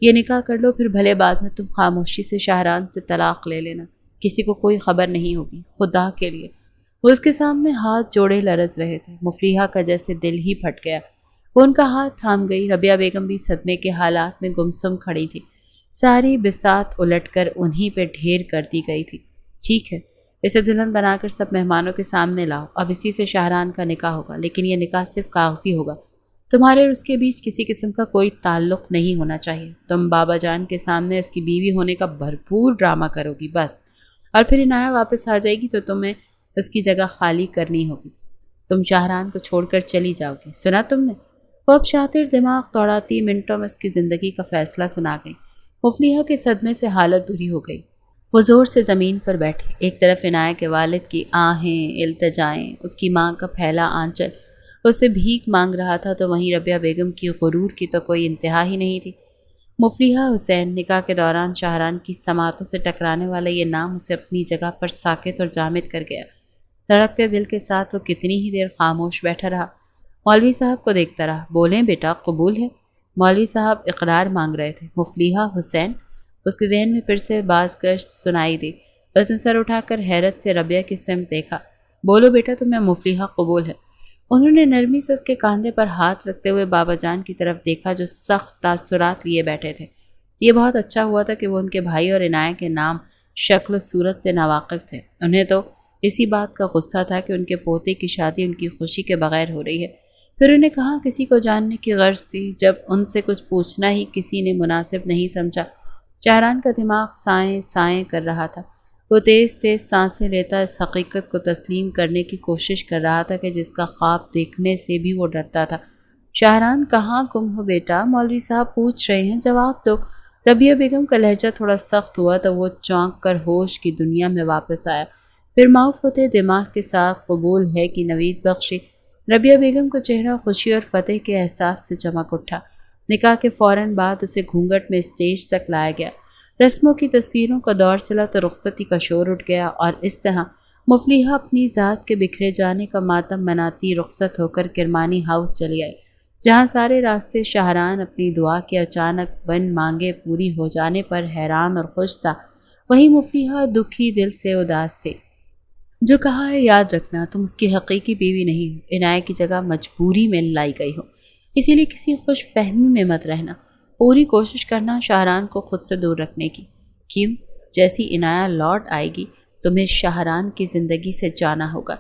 یہ نکاح کر لو، پھر بھلے بعد میں تم خاموشی سے شاہران سے طلاق لے لینا، کسی کو کوئی خبر نہیں ہوگی، خدا کے لیے۔ وہ اس کے سامنے ہاتھ جوڑے لرز رہے تھے۔ مفلحہ کا جیسے دل ہی پھٹ گیا، وہ ان کا ہاتھ تھام گئی۔ ربیہ بیگم بھی صدمے کے حالات میں گمسم کھڑی تھی، ساری بساط الٹ کر انہی پہ ڈھیر کر دی گئی تھی۔ ٹھیک ہے، اسے دلہن بنا کر سب مہمانوں کے سامنے لاؤ، اب اسی سے شاہران کا نکاح ہوگا، لیکن یہ نکاح صرف کاغذی ہوگا، تمہارے اور اس کے بیچ کسی قسم کا کوئی تعلق نہیں ہونا چاہیے۔ تم بابا جان کے سامنے اس کی بیوی ہونے کا بھرپور ڈرامہ کرو گی بس، اور پھر عنایہ واپس آ جائے گی تو تمہیں اس کی جگہ خالی کرنی ہوگی۔ تم شاہران کو چھوڑ کر چلی جاؤ گی، سنا تم نے؟ وہ اب شاطر دماغ دوڑاتی منٹوں میں اس کی زندگی کا فیصلہ سنا گئی۔ مفلحہ کے صدمے سے حالت بری ہو گئی۔ وہ زور سے زمین پر بیٹھی، ایک طرف عنایہ کے والد کی آہیں التجائیں، اس کی ماں کا پھیلا آنچل اس سے بھیک مانگ رہا تھا، تو وہیں ربیہ بیگم کی غرور کی تو کوئی انتہا ہی نہیں تھی۔ مفلحہ حسین، نکاح کے دوران شاہران کی سماعتوں سے ٹکرانے والا یہ نام اسے اپنی جگہ پر ساکت اور جامد کر گیا۔ دھڑکتے دل کے ساتھ وہ کتنی ہی دیر خاموش بیٹھا رہا۔ مولوی صاحب کو دیکھتا رہا۔ بولیں بیٹا، قبول ہے؟ مولوی صاحب اقرار مانگ رہے تھے۔ مفلحہ حسین، اس کے ذہن میں پھر سے باز گشت سنائی دی۔ اس نے سر اٹھا کر حیرت سے ربیہ کی سمت دیکھا۔ بولو بیٹا، تمہیں مفلحہ قبول ہے؟ انہوں نے نرمی سے اس کے کاندھے پر ہاتھ رکھتے ہوئے بابا جان کی طرف دیکھا جو سخت تاثرات لیے بیٹھے تھے۔ یہ بہت اچھا ہوا تھا کہ وہ ان کے بھائی اور عنایہ کے نام، شکل و صورت سے ناواقف تھے۔ انہیں تو اسی بات کا غصہ تھا کہ ان کے پوتے کی شادی ان کی خوشی کے بغیر ہو رہی ہے۔ پھر انہیں کہاں کسی کو جاننے کی غرض تھی جب ان سے کچھ پوچھنا ہی کسی نے مناسب نہیں سمجھا۔ شاہران کا دماغ سائیں سائیں کر رہا تھا۔ وہ تیز تیز سانسیں لیتا اس حقیقت کو تسلیم کرنے کی کوشش کر رہا تھا کہ جس کا خواب دیکھنے سے بھی وہ ڈرتا تھا۔ شاہران کہاں گم ہو بیٹا؟ مولوی صاحب پوچھ رہے ہیں، جواب دو۔ ربیہ بیگم کا لہجہ تھوڑا سخت ہوا تو وہ چونک کر ہوش کی دنیا میں واپس آیا۔ پھر معاف ہوتے دماغ کے ساتھ قبول ہے کہ نوید بخشی۔ ربیہ بیگم کا چہرہ خوشی اور فتح کے احساس سے چمک اٹھا۔ نکاح کے فوراً بعد اسے گھونگھٹ میں اسٹیج تک لایا گیا۔ رسموں کی تصویروں کا دور چلا تو رخصتی کا شور اٹھ گیا، اور اس طرح مفلیحہ اپنی ذات کے بکھرے جانے کا ماتم مناتی رخصت ہو کر کرمانی ہاؤس چلی آئی، جہاں سارے راستے شاہران اپنی دعا کے اچانک بن مانگے پوری ہو جانے پر حیران اور خوش تھا، وہیں مفلیحہ دکھی دل سے اداس تھی۔ جو کہا ہے یاد رکھنا، تم اس کی حقیقی بیوی نہیں ہو، عنایت کی جگہ مجبوری میں لائی گئی ہو، اسی لیے کسی خوش فہمی میں مت رہنا، پوری کوشش کرنا شاہران کو خود سے دور رکھنے کی۔ کیوں؟ جیسی عنایت لوٹ آئے گی تمہیں شاہران کی زندگی سے جانا ہوگا۔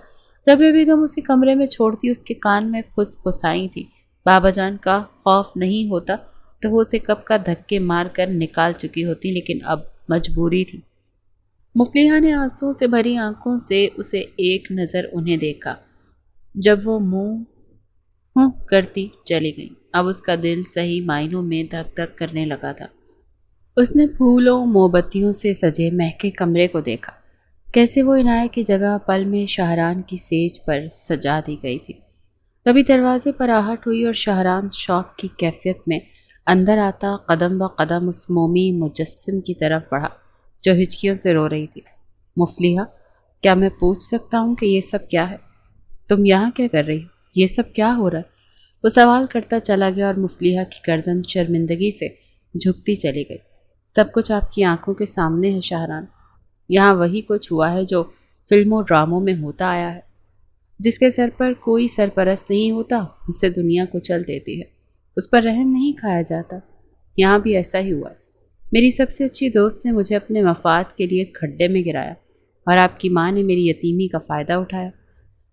ربیہ بیگم اسے کمرے میں چھوڑتی اس کے کان میں پھس پھسائی تھی۔ بابا جان کا خوف نہیں ہوتا تو وہ اسے کب کا دھکے مار کر نکال چکی ہوتی، لیکن اب مجبوری تھی۔ مفلیحہ نے آنسو سے بھری آنکھوں سے اسے ایک نظر انہیں دیکھا، جب وہ منہ کرتی چلی گئی۔ اب اس کا دل صحیح معنوں میں دھک دھک کرنے لگا تھا۔ اس نے پھولوں موم بتیوں سے سجے مہکے کمرے کو دیکھا، کیسے وہ عنایت کی جگہ پل میں شاہران کی سیج پر سجا دی گئی تھی۔ تبھی دروازے پر آہٹ ہوئی اور شاہران شوق کی کیفیت میں اندر آتا قدم بہ قدم اس مومی مجسم کی طرف بڑھا جو ہچکیوں سے رو رہی تھی۔ مفلیحہ، کیا میں پوچھ سکتا ہوں کہ یہ سب کیا ہے؟ تم یہاں کیا کر رہی ہو؟ یہ سب کیا ہو رہا ہے؟ وہ سوال کرتا چلا گیا اور مفلیحہ کی گردن شرمندگی سے جھکتی چلی گئی۔ سب کچھ آپ کی آنکھوں کے سامنے ہے شاہران، یہاں وہی کچھ ہوا ہے جو فلموں ڈراموں میں ہوتا آیا ہے۔ جس کے سر پر کوئی سرپرست نہیں ہوتا اسے دنیا کو چل دیتی ہے، اس پر رحم نہیں کھایا جاتا۔ یہاں بھی ایسا ہی ہوا ہے۔ میری سب سے اچھی دوست نے مجھے اپنے مفاد کے لیے کھڈے میں گرایا اور آپ کی ماں نے میری یتیمی کا فائدہ اٹھایا۔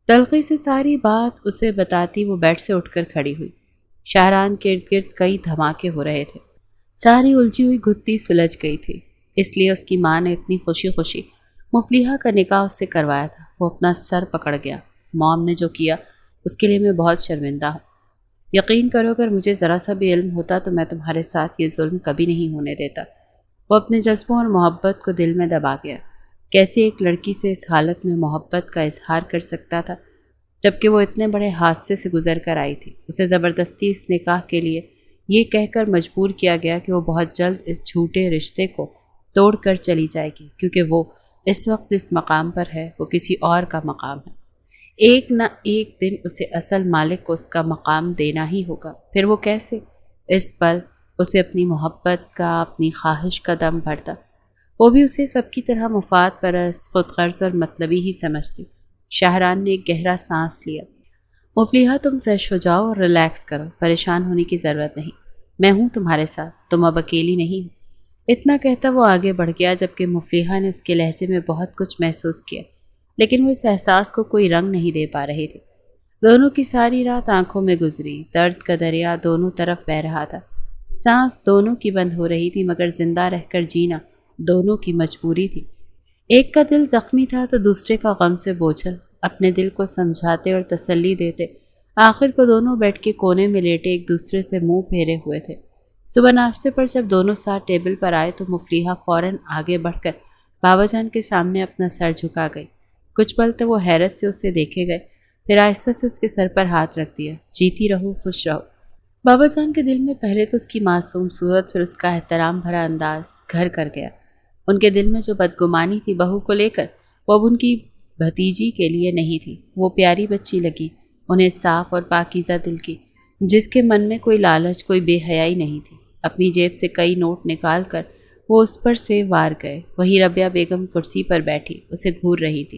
تلخی سے ساری بات اسے بتاتی وہ بیڈ سے اٹھ کر کھڑی ہوئی۔ شاہران کے ارد گرد کئی دھماکے ہو رہے تھے، ساری الجھی ہوئی گھٹی سلجھ گئی تھی، اس لیے اس کی ماں نے اتنی خوشی خوشی مفلیحہ کا نکاح اس سے کروایا تھا۔ وہ اپنا سر پکڑ گیا۔ موم نے جو کیا اس کے لیے میں بہت شرمندہ ہوں۔ یقین کرو اگر مجھے ذرا سا بھی علم ہوتا تو میں تمہارے ساتھ یہ ظلم کبھی نہیں ہونے دیتا۔ وہ اپنے جذبوں اور محبت کو دل میں دبا گیا۔ کیسے ایک لڑکی سے اس حالت میں محبت کا اظہار کر سکتا تھا جبکہ وہ اتنے بڑے حادثے سے گزر کر آئی تھی؟ اسے زبردستی اس نکاح کے لیے یہ کہہ کر مجبور کیا گیا کہ وہ بہت جلد اس جھوٹے رشتے کو توڑ کر چلی جائے گی، کیونکہ وہ اس وقت جس مقام پر ہے وہ کسی اور کا مقام ہے۔ ایک نہ ایک دن اسے اصل مالک کو اس کا مقام دینا ہی ہوگا۔ پھر وہ کیسے؟ اس پل اسے اپنی محبت کا، اپنی خواہش کا دم بھرتا۔ وہ بھی اسے سب کی طرح مفاد پرست، خود غرض اور مطلبی ہی سمجھتی۔ شاہران نے ایک گہرا سانس لیا۔ مفلیحہ، تم فریش ہو جاؤ اور ریلیکس کرو، پریشان ہونے کی ضرورت نہیں، میں ہوں تمہارے ساتھ، تم اب اکیلی نہیں ہو۔ اتنا کہتا وہ آگے بڑھ گیا، جبکہ مفلیحہ نے اس کے لہجے میں بہت کچھ محسوس کیا، لیکن وہ اس احساس کو کوئی رنگ نہیں دے پا رہی تھی۔ دونوں کی ساری رات آنکھوں میں گزری، درد کا دریا دونوں طرف بہہ رہا تھا، سانس دونوں کی بند ہو رہی تھی، مگر زندہ رہ کر جینا دونوں کی مجبوری تھی۔ ایک کا دل زخمی تھا تو دوسرے کا غم سے بوجھل، اپنے دل کو سمجھاتے اور تسلی دیتے آخر کو دونوں بیڈ کے کونے میں لیٹے ایک دوسرے سے منہ پھیرے ہوئے تھے۔ صبح ناشتے پر جب دونوں ساتھ ٹیبل پر آئے تو مفلیحہ فوراً آگے بڑھ کر بابا جان کے سامنے اپنا سر جھکا گئی۔ کچھ پل تو وہ حیرت سے اسے دیکھے گئے، پھر آہستہ سے اس کے سر پر ہاتھ رکھ دیا۔ جیتی رہو، خوش رہو۔ بابا جان کے دل میں پہلے تو اس کی معصوم صورت، پھر اس کا احترام بھرا انداز گھر کر گیا۔ ان کے دل میں جو بدگمانی تھی بہو کو لے کر، وہ اب ان کی بھتیجی کے لیے نہیں تھی۔ وہ پیاری بچی لگی انہیں، صاف اور پاکیزہ دل کی، جس کے من میں کوئی لالچ، کوئی بے حیائی نہیں تھی۔ اپنی جیب سے کئی نوٹ نکال کر وہ اس پر سے وار گئے۔ وہی ربیہ بیگم کرسی پر بیٹھی اسے گھور رہی تھی۔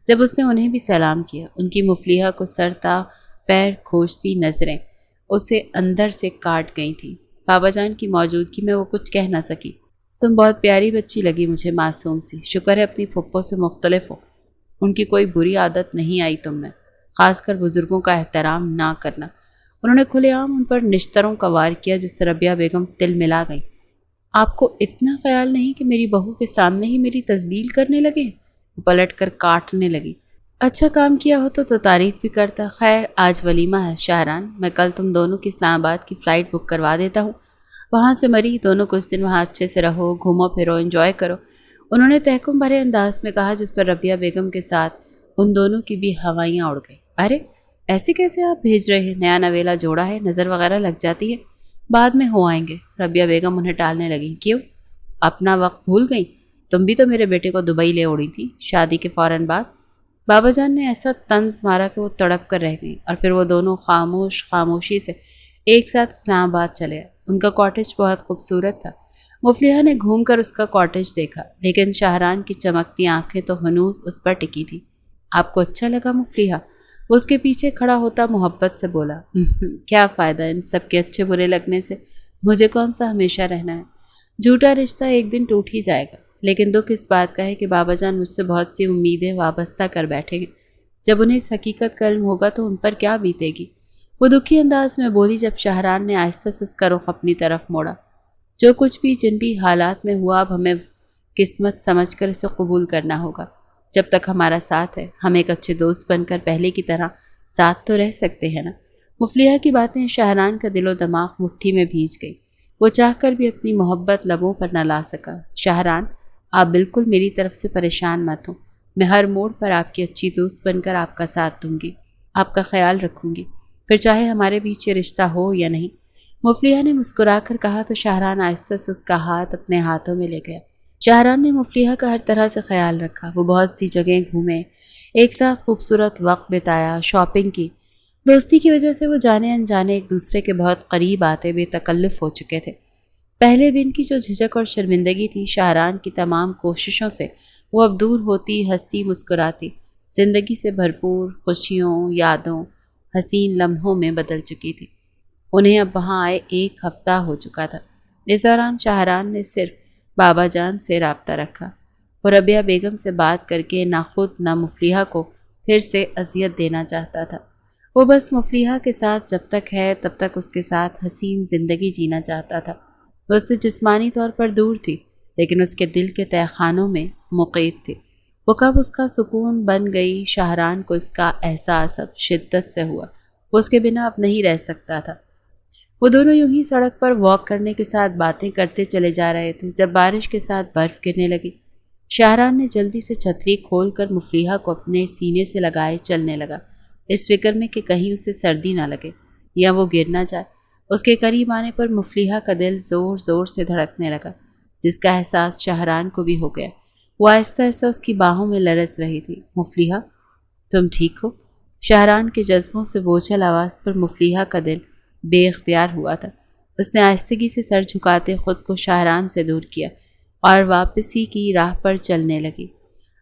جب اس نے انہیں بھی سلام کیا، ان کی مفلیحہ کو سر تا پیر کھوجتی نظریں اسے اندر سے کاٹ گئی تھیں۔ بابا جان کی موجودگی میں وہ کچھ کہہ نہ سکی۔ تم بہت پیاری بچی لگی مجھے، معصوم سی، شکر ہے اپنی پھپھو سے مختلف ہو، ان کی کوئی بری عادت نہیں آئی تم میں، خاص کر بزرگوں کا احترام نہ کرنا۔ انہوں نے کھلے عام ان پر نشتروں کا وار کیا جس سے ربیہ بیگم تل ملا گئی۔ آپ کو اتنا خیال نہیں کہ میری بہو کے سامنے ہی میری تذلیل کرنے لگے؟ وہ پلٹ کر کاٹنے لگی۔ اچھا کام کیا ہو تو تعریف بھی کرتا۔ خیر آج ولیمہ ہے شاہران، میں کل تم دونوں کی اسلام آباد کی فلائٹ بک کروا دیتا ہوں، وہاں سے مری، دونوں کچھ دن وہاں اچھے سے رہو، گھومو پھرو، انجوائے کرو، انہوں نے تحکم بھرے انداز میں کہا، جس پر ربیہ بیگم کے ساتھ ان دونوں کی بھی ہوائیاں اڑ گئیں۔ ارے ایسے کیسے آپ بھیج رہے ہیں؟ نیا نویلا جوڑا ہے، نظر وغیرہ لگ جاتی ہے، بعد میں ہو آئیں گے۔ ربیہ بیگم انہیں ٹالنے لگیں۔ کیوں؟ اپنا وقت بھول گئیں؟ تم بھی تو میرے بیٹے کو دبئی لے اڑی تھی شادی کے فوراً بعد۔ بابا جان نے ایسا طنز مارا کہ وہ تڑپ کر رہ گئی، اور پھر وہ دونوں خاموشی سے ایک ساتھ اسلام آباد چلے آئے۔ ان کا کاٹیج بہت خوبصورت تھا۔ مفلحہ نے گھوم کر اس کا کاٹیج دیکھا، لیکن شاہران کی چمکتی آنکھیں تو ہنوز اس پر ٹکی تھیں۔ آپ کو اچھا لگا مفلحہ؟ وہ اس کے پیچھے کھڑا ہوتا محبت سے بولا۔ کیا فائدہ ان سب کے اچھے برے لگنے سے، مجھے کون سا ہمیشہ رہنا ہے؟ جھوٹا رشتہ ایک دن ٹوٹ ہی جائے گا، لیکن دکھ اس بات کا ہے کہ بابا جان مجھ سے بہت سی امیدیں وابستہ کر بیٹھے ہیں۔ جب انہیں اس حقیقت کا علم ہوگا تو ان پر کیا بیتے گی؟ وہ دکھی انداز میں بولی، جب شاہران نے آہستہ سے اس کا رخ اپنی طرف موڑا۔ جو کچھ بھی جن بھی حالات میں ہوا، اب ہمیں قسمت سمجھ کر اسے قبول کرنا ہوگا۔ جب تک ہمارا ساتھ ہے، ہم ایک اچھے دوست بن کر پہلے کی طرح ساتھ تو رہ سکتے ہیں نا۔ مفلحہ کی باتیں شاہران کا دل و دماغ مٹھی میں بھیج گئی۔ وہ چاہ کر بھی اپنی محبت لبوں پر نہ لا سکا۔ شاہران، آپ بالکل میری طرف سے پریشان مت ہوں۔ میں ہر موڑ پر آپ کی اچھی دوست بن کر آپ کا ساتھ دوں گی، آپ کا خیال رکھوں گی، پھر چاہے ہمارے بیچ یہ رشتہ ہو یا نہیں۔ مفلحہ نے مسکرا کر کہا تو شاہران آہستہ سے اس کا ہاتھ اپنے ہاتھوں میں لے گیا۔ شاہران نے مفلحہ کا ہر طرح سے خیال رکھا۔ وہ بہت سی جگہیں گھومے، ایک ساتھ خوبصورت وقت بتایا، شاپنگ کی۔ دوستی کی وجہ سے وہ جانے انجانے ایک دوسرے کے بہت قریب آتے بے تکلف ہو چکے تھے۔ پہلے دن کی جو جھجک اور شرمندگی تھی، شاہران کی تمام کوششوں سے وہ اب دور ہوتی، ہنستی مسکراتی، زندگی سے بھرپور خوشیوں، یادوں، حسین لمحوں میں بدل چکی تھی۔ انہیں اب وہاں آئے ایک ہفتہ ہو چکا تھا۔ اس دوران شاہران نے صرف بابا جان سے رابطہ رکھا۔ وہ ربیہ بیگم سے بات کر کے نہ خود نہ مفلحہ کو پھر سے اذیت دینا چاہتا تھا۔ وہ بس مفلحہ کے ساتھ جب تک ہے تب تک اس کے ساتھ حسین زندگی جینا چاہتا تھا۔ وہ اس سے جسمانی طور پر دور تھی، لیکن اس کے دل کے تہہ خانوں میں مقید تھی۔ وہ کب اس کا سکون بن گئی، شاہران کو اس کا احساس اب شدت سے ہوا۔ وہ اس کے بنا اب نہیں رہ سکتا تھا۔ وہ دونوں یوں ہی سڑک پر واک کرنے کے ساتھ باتیں کرتے چلے جا رہے تھے جب بارش کے ساتھ برف گرنے لگی۔ شاہران نے جلدی سے چھتری کھول کر مفلحہ کو اپنے سینے سے لگائے چلنے لگا، اس فکر میں کہ کہیں اسے سردی نہ لگے یا وہ گر نہ جائے۔ اس کے قریب آنے پر مفلحہ کا دل زور زور سے دھڑکنے لگا، جس کا احساس شاہران کو بھی ہو گیا۔ وہ آہستہ آہستہ اس کی باہوں میں لرز رہی تھی۔ مفلحہ، تم ٹھیک ہو؟ شاہران کے جذبوں سے بوجھل آواز پر مفلحہ کا دل بے اختیار ہوا تھا۔ اس نے آہستگی سے سر جھکاتے خود کو شاہران سے دور کیا اور واپسی کی راہ پر چلنے لگی۔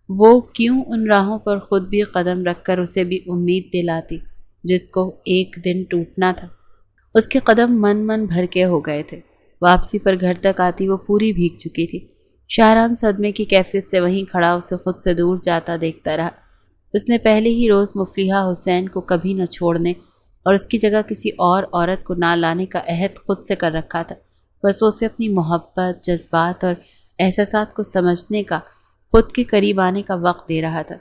وہ کیوں ان راہوں پر خود بھی قدم رکھ کر اسے بھی امید دلاتی جس کو ایک دن ٹوٹنا تھا۔ اس کے قدم من بھر کے ہو گئے تھے۔ واپسی پر گھر تک آتی وہ پوری بھیگ چکی تھی۔ شاہران صدمے کی کیفیت سے وہیں کھڑا اسے خود سے دور جاتا دیکھتا رہا۔ اس نے پہلے ہی روز مفلحہ حسین کو کبھی نہ چھوڑنے اور اس کی جگہ کسی اور عورت کو نہ لانے کا عہد خود سے کر رکھا تھا۔ بس وہ اسے اپنی محبت، جذبات اور احساسات کو سمجھنے کا، خود کے قریب آنے کا وقت دے رہا تھا۔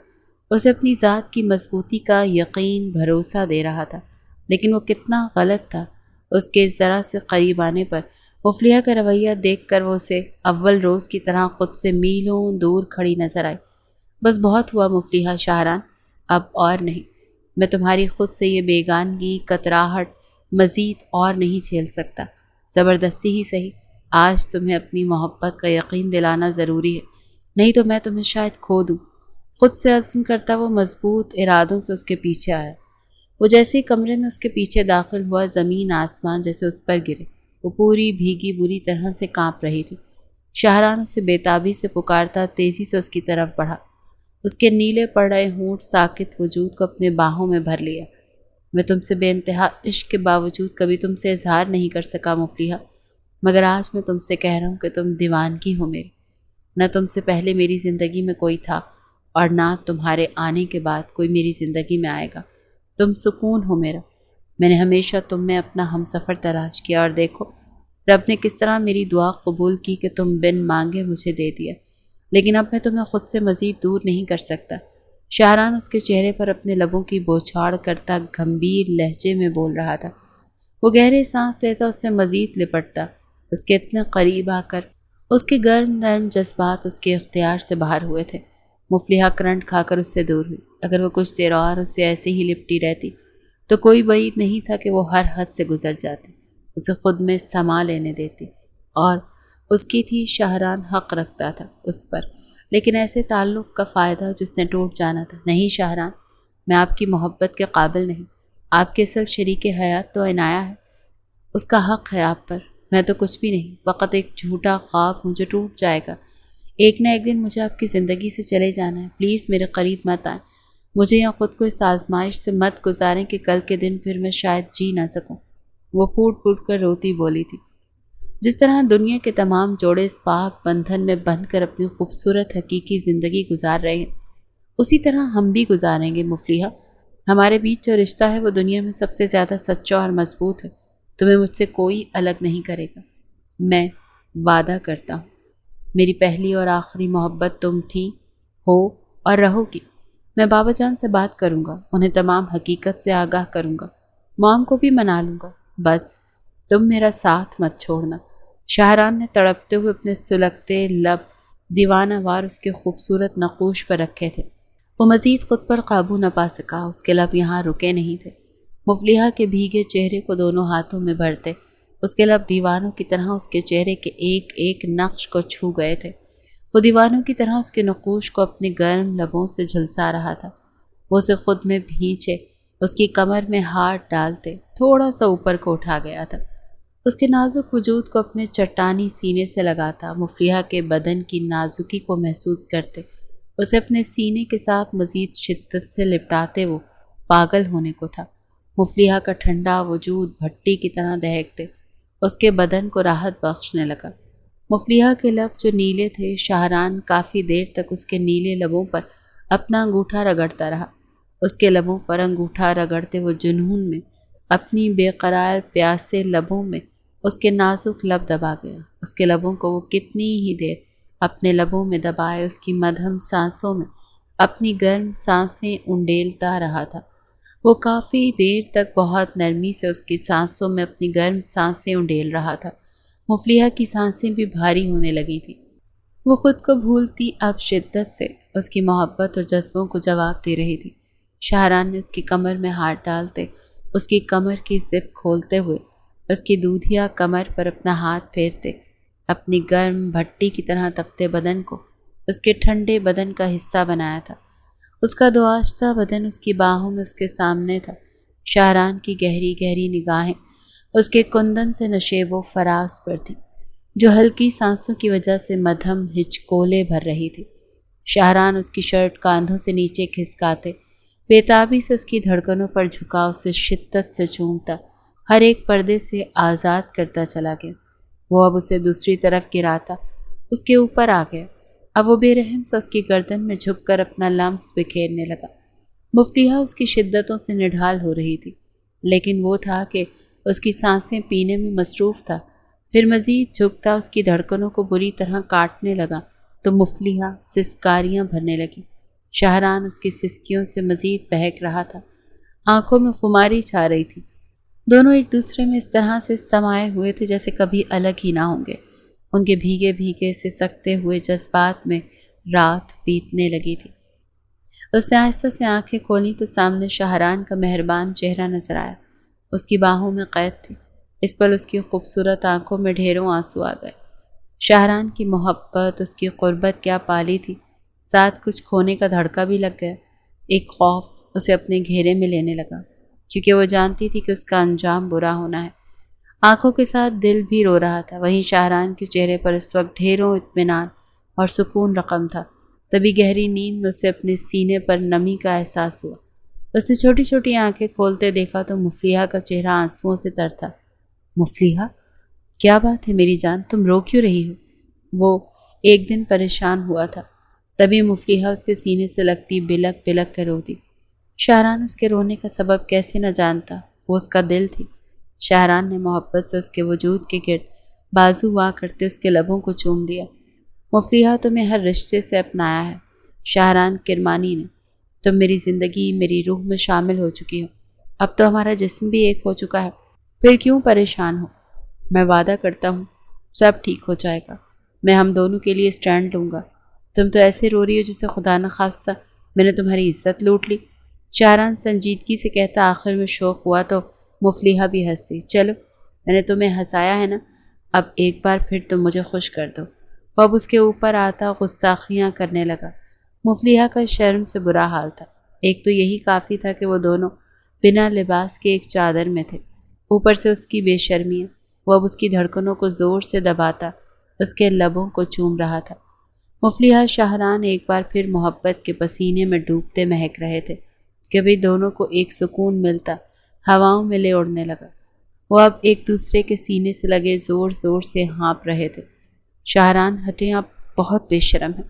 اسے اپنی ذات کی مضبوطی کا یقین، بھروسہ دے رہا تھا۔ لیکن وہ کتنا غلط تھا۔ اس کے ذرا سے قریب آنے پر مفلحہ کا رویہ دیکھ کر وہ اسے اول روز کی طرح خود سے میلوں دور کھڑی نظر آئی۔ بس بہت ہوا مفلحہ شاہران، اب اور نہیں۔ میں تمہاری خود سے یہ بیگانگی، کتراہٹ مزید اور نہیں جھیل سکتا۔ زبردستی ہی صحیح، آج تمہیں اپنی محبت کا یقین دلانا ضروری ہے، نہیں تو میں تمہیں شاید کھو دوں۔ خود سے عزم کرتا وہ مضبوط ارادوں سے اس کے پیچھے آیا۔ وہ جیسے ہی کمرے میں اس کے پیچھے داخل ہوا، زمین آسمان جیسے اس پر گرے۔ وہ پوری بھیگی بری طرح سے کانپ رہی تھی۔ شاہران اسے بے تابی سے پکارتا تیزی سے اس کی طرف بڑھا۔ اس کے نیلے پڑ رہے ہونٹ ساکت وجود کو اپنے باہوں میں بھر لیا۔ میں تم سے بے انتہا عشق کے باوجود کبھی تم سے اظہار نہیں کر سکا مفلحہ، مگر آج میں تم سے کہہ رہا ہوں کہ تم دیوانگی ہو میری۔ نہ تم سے پہلے میری زندگی میں کوئی تھا اور نہ تمہارے آنے کے بعد کوئی میری زندگی میں آئے گا۔ تم سکون ہو میرا۔ میں نے ہمیشہ تم میں اپنا ہم سفر تلاش کیا اور دیکھو رب نے کس طرح میری دعا قبول کی کہ تم بن مانگے مجھے دے دیا۔ لیکن اب میں تمہیں خود سے مزید دور نہیں کر سکتا۔ شاہران اس کے چہرے پر اپنے لبوں کی بوچھاڑ کرتا گمبھیر لہجے میں بول رہا تھا۔ وہ گہرے سانس لیتا، اس سے مزید لپٹتا، اس کے اتنے قریب آ کر اس کے گرم نرم جذبات اس کے اختیار سے باہر ہوئے تھے۔ مفلحہ کرنٹ کھا کر اس سے دور ہوئی۔ اگر وہ کچھ دیر اور اس سے ایسے ہی لپٹی رہتی تو کوئی بعید نہیں تھا کہ وہ ہر حد سے گزر جاتی، اسے خود میں سما لینے دیتی، اور اس کی تھی۔ شاہران حق رکھتا تھا اس پر، لیکن ایسے تعلق کا فائدہ جس نے ٹوٹ جانا تھا۔ نہیں شاہران، میں آپ کی محبت کے قابل نہیں۔ آپ کے اصل شریک حیات تو عنایہ ہے، اس کا حق ہے آپ پر۔ میں تو کچھ بھی نہیں، فقط ایک جھوٹا خواب ہوں جو ٹوٹ جائے گا۔ ایک نہ ایک دن مجھے آپ کی زندگی سے چلے جانا ہے۔ پلیز میرے قریب مت آئیں، مجھے یا خود کو اس آزمائش سے مت گزاریں کہ کل کے دن پھر میں شاید جی نہ سکوں۔ وہ پھوٹ پھوٹ کر روتی بولی تھی۔ جس طرح دنیا کے تمام جوڑے اس پاک بندھن میں بندھ کر اپنی خوبصورت حقیقی زندگی گزار رہے ہیں، اسی طرح ہم بھی گزاریں گے مفلحہ۔ ہمارے بیچ جو رشتہ ہے وہ دنیا میں سب سے زیادہ سچا اور مضبوط ہے۔ تمہیں مجھ سے کوئی الگ نہیں کرے گا، میں وعدہ کرتا ہوں۔ میری پہلی اور آخری محبت تم تھی، ہو اور رہو گی۔ میں بابا جان سے بات کروں گا، انہیں تمام حقیقت سے آگاہ کروں گا، مام کو بھی منا لوں گا۔ بس تم میرا ساتھ مت چھوڑنا۔ شاہران نے تڑپتے ہوئے اپنے سلگتے لب دیوانہ وار اس کے خوبصورت نقوش پر رکھے تھے۔ وہ مزید خود پر قابو نہ پا سکا، اس کے لب یہاں رکے نہیں تھے۔ مفلحہ کے بھیگے چہرے کو دونوں ہاتھوں میں بھرتے، اس کے لب دیوانوں کی طرح اس کے چہرے کے ایک ایک نقش کو چھو گئے تھے۔ وہ دیوانوں کی طرح اس کے نقوش کو اپنے گرم لبوں سے جھلسا رہا تھا۔ وہ اسے خود میں بھینچے، اس کی کمر میں ہاتھ ڈالتے تھوڑا سا اوپر کو اٹھا گیا تھا، اس کے نازک وجود کو اپنے چٹانی سینے سے لگاتا، مفلحہ کے بدن کی نازکی کو محسوس کرتے، اسے اپنے سینے کے ساتھ مزید شدت سے لپٹاتے وہ پاگل ہونے کو تھا۔ مفلحہ کا ٹھنڈا وجود بھٹی کی طرح دہکتے اس کے بدن کو راحت بخشنے لگا۔ مفلحہ کے لب جو نیلے تھے، شاہران کافی دیر تک اس کے نیلے لبوں پر اپنا انگوٹھا رگڑتا رہا۔ اس کے لبوں پر انگوٹھا رگڑتے وہ جنون میں اپنی بے قرار پیاسے لبوں میں اس کے نازک لب دبا گیا۔ اس کے لبوں کو وہ کتنی ہی دیر اپنے لبوں میں دبائے اس کی مدھم سانسوں میں اپنی گرم سانسیں انڈیلتا رہا تھا۔ وہ کافی دیر تک بہت نرمی سے اس کی سانسوں میں اپنی گرم سانسیں انڈیل رہا تھا۔ مفلحہ کی سانسیں بھی بھاری ہونے لگی تھیں۔ وہ خود کو بھولتی اب شدت سے اس کی محبت اور جذبوں کو جواب دے رہی تھی۔ شاہران نے اس کی کمر میں ہاتھ ڈالتے، اس کی کمر کی زپ کھولتے ہوئے اس کی دودھیا کمر پر اپنا ہاتھ پھیرتے اپنی گرم بھٹی کی طرح تپتے بدن کو اس کے ٹھنڈے بدن کا حصہ بنایا تھا۔ اس کا دوآشتہ بدن اس کی باہوں میں اس کے سامنے تھا۔ شاہران کی گہری گہری نگاہیں اس کے کندن سے نشیب و فراز پر تھیں، جو ہلکی سانسوں کی وجہ سے مدھم ہچکولے بھر رہی تھی۔ شاہران اس کی شرٹ کاندھوں سے نیچے کھسکاتے، بےتابی سے اس کی دھڑکنوں پر جھکا، اسے شدت سے چومتا، ہر ایک پردے سے آزاد کرتا چلا گیا۔ وہ اب اسے دوسری طرف گراتا، اس کے اوپر آ گیا۔ اب وہ بے رحم سے اس کی گردن میں جھک کر اپنا لمس بکھیرنے لگا۔ مفلحہ اس کی شدتوں سے نڈھال ہو رہی تھی، لیکن وہ تھا کہ اس کی سانسیں پینے میں مصروف تھا۔ پھر مزید جھکتا اس کی دھڑکنوں کو بری طرح کاٹنے لگا تو مفلحہ سسکاریاں بھرنے لگی۔ شاہران اس کی سسکیوں سے مزید بہک رہا تھا، آنکھوں میں خماری چھا رہی تھی۔ دونوں ایک دوسرے میں اس طرح سے سمائے ہوئے تھے جیسے کبھی الگ ہی نہ ہوں گے۔ ان کے بھیگے بھیگے سسکتے ہوئے جذبات میں رات بیتنے لگی تھی۔ اس نے آہستہ سے آنکھیں کھولی تو سامنے شاہران کا مہربان چہرہ نظر آیا۔ اس کی باہوں میں قید تھی۔ اس پل اس کی خوبصورت آنکھوں میں ڈھیروں آنسو آ گئے۔ شاہران کی محبت، اس کی قربت کیا پالی تھی، ساتھ کچھ کھونے کا دھڑکا بھی لگ گیا۔ ایک خوف اسے اپنے گھیرے میں لینے لگا، کیونکہ وہ جانتی تھی کہ اس کا انجام برا ہونا ہے۔ آنکھوں کے ساتھ دل بھی رو رہا تھا۔ وہیں شاہران کے چہرے پر اس وقت ڈھیروں اطمینان اور سکون رقم تھا۔ تبھی گہری نیند میں اسے اپنے سینے پر نمی کا احساس ہوا۔ اس نے چھوٹی چھوٹی آنکھیں کھولتے دیکھا تو مفلحہ کا چہرہ آنسوؤں سے تر تھا۔ مفلحہ، کیا بات ہے میری جان، تم رو کیوں رہی ہو؟ وہ ایک دن پریشان ہوا تھا۔ تبھی مفلحہ اس کے سینے سے لگتی بلک بلک کر روتی۔ شاہران اس کے رونے کا سبب کیسے نہ جانتا، وہ اس کا دل تھی۔ شاہران نے محبت سے اس کے وجود کے گرد بازو وا کرتے اس کے لبوں کو چوم لیا۔ مفلحہ تمہیں ہر رشتے سے اپنایا ہے شاہران کرمانی نے، تم میری زندگی، میری روح میں شامل ہو چکی ہو۔ اب تو ہمارا جسم بھی ایک ہو چکا ہے، پھر کیوں پریشان ہو؟ میں وعدہ کرتا ہوں سب ٹھیک ہو جائے گا۔ میں ہم دونوں کے لیے اسٹینڈ لوں گا۔ تم تو ایسے رو رہی ہو جیسے خدا نہ خواستہ میں نے تمہاری عزت لوٹ لی۔ شاہران سنجیدگی سے کہتا، آخر میں شوق ہوا تو مفلحہ بھی ہنس دی۔ چلو، میں نے تمہیں ہنسایا ہے نا، اب ایک بار پھر تم مجھے خوش کر دو۔ وہ اب اس کے اوپر آتا گستاخیاں کرنے لگا۔ مفلحہ کا شرم سے برا حال تھا۔ ایک تو یہی کافی تھا کہ وہ دونوں بنا لباس کے ایک چادر میں تھے، اوپر سے اس کی بے شرمیاں۔ وہ اب اس کی دھڑکنوں کو زور سے دباتا اس کے لبوں کو چوم رہا تھا۔ مفلحہ شاہران ایک بار پھر محبت کے پسینے میں ڈوبتے مہک رہے تھے۔ کبھی دونوں کو ایک سکون ملتا، ہواؤں میں لے اڑنے لگا۔ وہ اب ایک دوسرے کے سینے سے لگے زور زور سے ہانپ رہے تھے۔ شاہران ہٹیں، آپ بہت بے شرم ہیں۔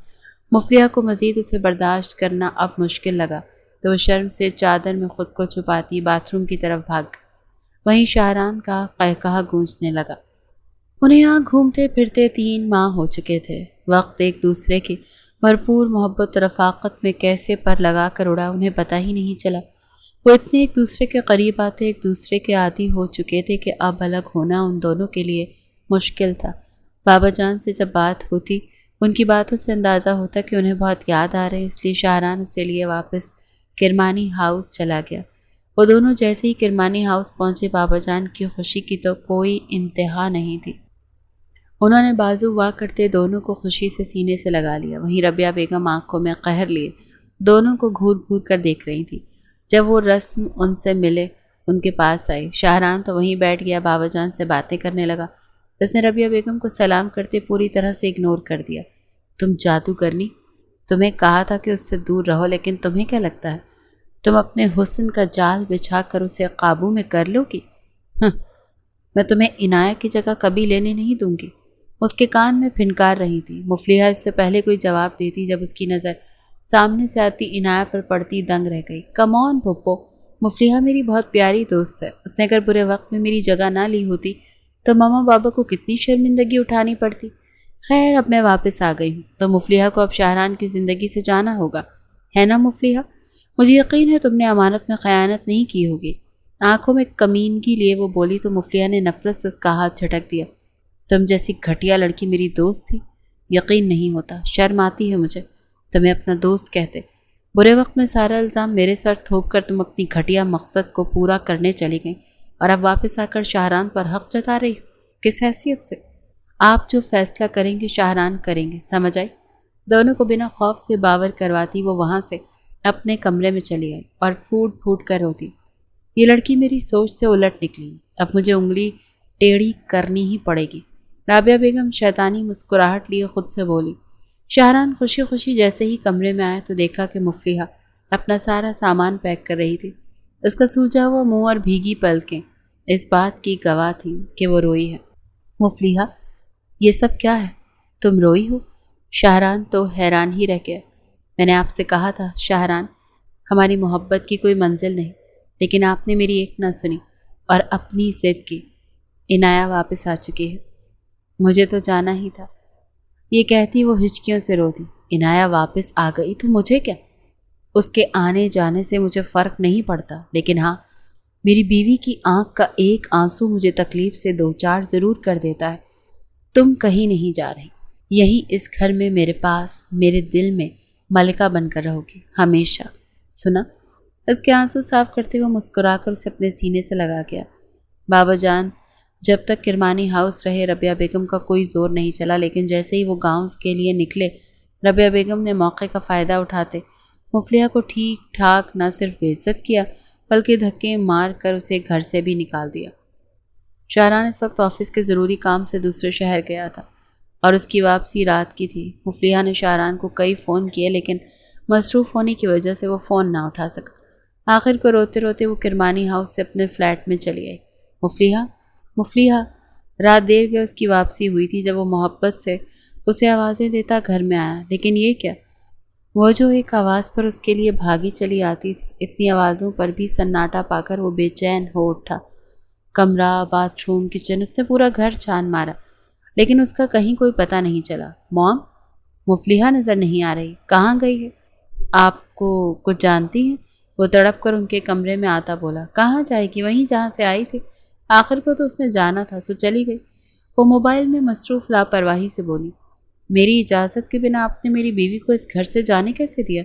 مفلحہ کو مزید اسے برداشت کرنا اب مشکل لگا تو وہ شرم سے چادر میں خود کو چھپاتی باتھ روم کی طرف بھاگ گئی۔ وہیں شاہران کا قہقہہ گونجنے لگا۔ انہیں یہاں گھومتے پھرتے 3 ماہ ہو چکے تھے۔ وقت ایک دوسرے کی بھرپور محبت و رفاقت میں کیسے پر لگا کر اڑا انہیں پتہ ہی نہیں چلا۔ وہ اتنے ایک دوسرے کے قریب آتے، ایک دوسرے کے عادی ہو چکے تھے کہ اب الگ ہونا ان دونوں کے لیے مشکل تھا۔ بابا جان سے جب بات ہوتی، ان کی باتوں سے اندازہ ہوتا کہ انہیں بہت یاد آ رہے ہیں، اس لیے شاہران اسے لیے واپس کرمانی ہاؤس چلا گیا۔ وہ دونوں جیسے ہی کرمانی ہاؤس پہنچے، بابا جان کی خوشی کی تو کوئی انتہا نہیں تھی۔ انہوں نے بازو وا کرتے دونوں کو خوشی سے سینے سے لگا لیا۔ وہیں ربیہ بیگم آنکھوں میں قہر لیے دونوں کو گھور گھور کر دیکھ رہی تھی۔ جب وہ رسم ان سے ملے، ان کے پاس آئی، شاہران تو وہیں بیٹھ گیا، بابا جان سے باتیں کرنے لگا۔ اس نے ربیہ بیگم کو سلام کرتے پوری طرح سے اگنور کر دیا۔ تم جادوگرنی، تمہیں کہا تھا کہ اس سے دور رہو، لیکن تمہیں کیا لگتا ہے تم اپنے حسن کا جال بچھا کر اسے قابو میں کر لو گی؟ میں تمہیں عنایہ کی جگہ کبھی لینے نہیں دوں گی۔ اس کے کان میں پھنکار رہی تھی۔ مفلحہ اس سے پہلے کوئی جواب دیتی، جب اس کی نظر سامنے سے آتی عنایہ پر پڑتی دنگ رہ گئی۔ کم آن پھپھو، مفلحہ میری بہت پیاری دوست ہے۔ اس نے اگر برے وقت میں میری جگہ نہ لی ہوتی تو ماما بابا کو کتنی شرمندگی اٹھانی پڑتی۔ خیر، اب میں واپس آ گئی ہوں تو مفلحہ کو اب شاہران کی زندگی سے جانا ہوگا، ہے نا مفلحہ؟ مجھے یقین ہے تم نے امانت میں خیانت نہیں کی ہوگی۔ آنکھوں میں کمینگی لیے وہ بولی تو مفلحہ نے نفرت سے اس کا ہاتھ جھٹک دیا۔ تم جیسی گھٹیا لڑکی میری دوست تھی؟ یقین نہیں ہوتا، شرم آتی ہے مجھے تمہیں اپنا دوست کہتے۔ برے وقت میں سارا الزام میرے سر تھوپ کر تم اپنی گھٹیا مقصد کو پورا کرنے چلی گئیں، اور اب واپس آ کر شاہران پر حق جتا رہی ہو۔ کس حیثیت سے؟ آپ جو فیصلہ کریں گے شاہران کریں گے، سمجھ آئی؟ دونوں کو بنا خوف سے باور کرواتی وہ وہاں سے اپنے کمرے میں چلی گئی اور پھوٹ پھوٹ کر روتی۔ یہ لڑکی میری سوچ سے الٹ نکلی، اب مجھے انگلی ٹیڑھی کرنی ہی پڑے گی۔ رابعہ بیگم شیطانی مسکراہٹ لیے خود سے بولی۔ شاہران خوشی خوشی جیسے ہی کمرے میں آیا تو دیکھا کہ مفلحہ اپنا سارا سامان پیک کر رہی تھی۔ اس کا سوجا ہوا منہ اور بھیگی پلکیں اس بات کی گواہ تھیں کہ وہ روئی ہے۔ مفلحہ، یہ سب کیا ہے؟ تم روئی ہو؟ شاہران تو حیران ہی رہ گیا۔ میں نے آپ سے کہا تھا شاہران، ہماری محبت کی کوئی منزل نہیں، لیکن آپ نے میری ایک نہ سنی اور اپنی ضد کی۔ عنایہ واپس آ چکی ہے، مجھے تو جانا ہی تھا۔ یہ کہتی وہ ہچکیوں سے روتی۔ عنایہ واپس آ گئی تو مجھے کیا؟ اس کے آنے جانے سے مجھے فرق نہیں پڑتا، لیکن ہاں، میری بیوی کی آنکھ کا ایک آنسو مجھے تکلیف سے دوچار ضرور کر دیتا ہے۔ تم کہیں نہیں جا رہی، یہیں اس گھر میں میرے پاس، میرے دل میں ملکہ بن کر رہو گی ہمیشہ، سنا؟ اس کے آنسو صاف کرتے ہوئے مسکرا کر اسے اپنے سینے سے لگا گیا۔ بابا جان جب تک کرمانی ہاؤس رہے ربیہ بیگم کا کوئی زور نہیں چلا، لیکن جیسے ہی وہ گاؤں کے لیے نکلے، ربیہ بیگم نے موقع کا فائدہ اٹھاتے مفلحہ کو ٹھیک ٹھاک نہ صرف بے عزت کیا بلکہ دھکے مار کر اسے گھر سے بھی نکال دیا۔ شاہران اس وقت آفس کے ضروری کام سے دوسرے شہر گیا تھا اور اس کی واپسی رات کی تھی۔ مفلحہ نے شاہران کو کئی فون کیے، لیکن مصروف ہونے کی وجہ سے وہ فون نہ اٹھا سکا۔ آخر کو روتے روتے وہ کرمانی ہاؤس سے اپنے فلیٹ میں چلی گئی۔ مفلحہ، رات دیر گئے اس کی واپسی ہوئی تھی جب وہ محبت سے اسے آوازیں دیتا گھر میں آیا، لیکن یہ کیا؟ وہ جو ایک آواز پر اس کے لیے بھاگی چلی آتی تھی، اتنی آوازوں پر بھی سناٹا پا کر وہ بے چین ہو اٹھا۔ کمرہ، باتھ روم، کچن، اس نے پورا گھر چھان مارا، لیکن اس کا کہیں کوئی پتہ نہیں چلا۔ موم، مفلحہ نظر نہیں آ رہی، کہاں گئی ہے؟ آپ کو کچھ جانتی ہیں؟ وہ تڑپ کر ان کے کمرے میں آتا بولا۔ کہاں جائے گی؟ وہیں جہاں سے آئی تھی۔ آخر کو تو اس نے جانا تھا سو چلی گئی۔ وہ موبائل میں مصروف لاپرواہی سے بولی۔ میری اجازت کے بنا آپ نے میری بیوی کو اس گھر سے جانے کیسے دیا؟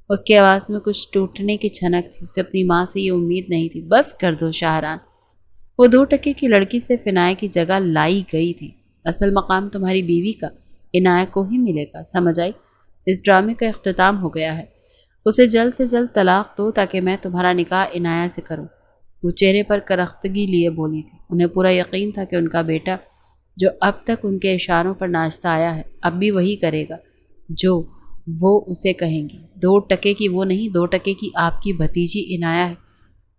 اس کی آواز میں کچھ ٹوٹنے کی چھنک تھی، اسے اپنی ماں سے یہ امید نہیں تھی۔ بس کر دو شاہران، وہ 2 ٹکے کی لڑکی سے فنائے کی جگہ لائی گئی تھی، اصل مقام تمہاری بیوی کا عنایت کو ہی ملے گا، سمجھ آئی؟ اس ڈرامے کا اختتام ہو گیا ہے، اسے جلد سے جلد طلاق دو تاکہ میں تمہارا نکاح عنایت سے کروں۔ وہ چہرے پر کرختگی لیے بولی تھی۔ انہیں پورا یقین تھا کہ ان کا بیٹا جو اب تک ان کے اشاروں پر ناچتا آیا ہے اب بھی وہی کرے گا جو وہ اسے کہیں گی۔ 2 کی وہ نہیں، 2 کی آپ کی بھتیجی عنایت ہے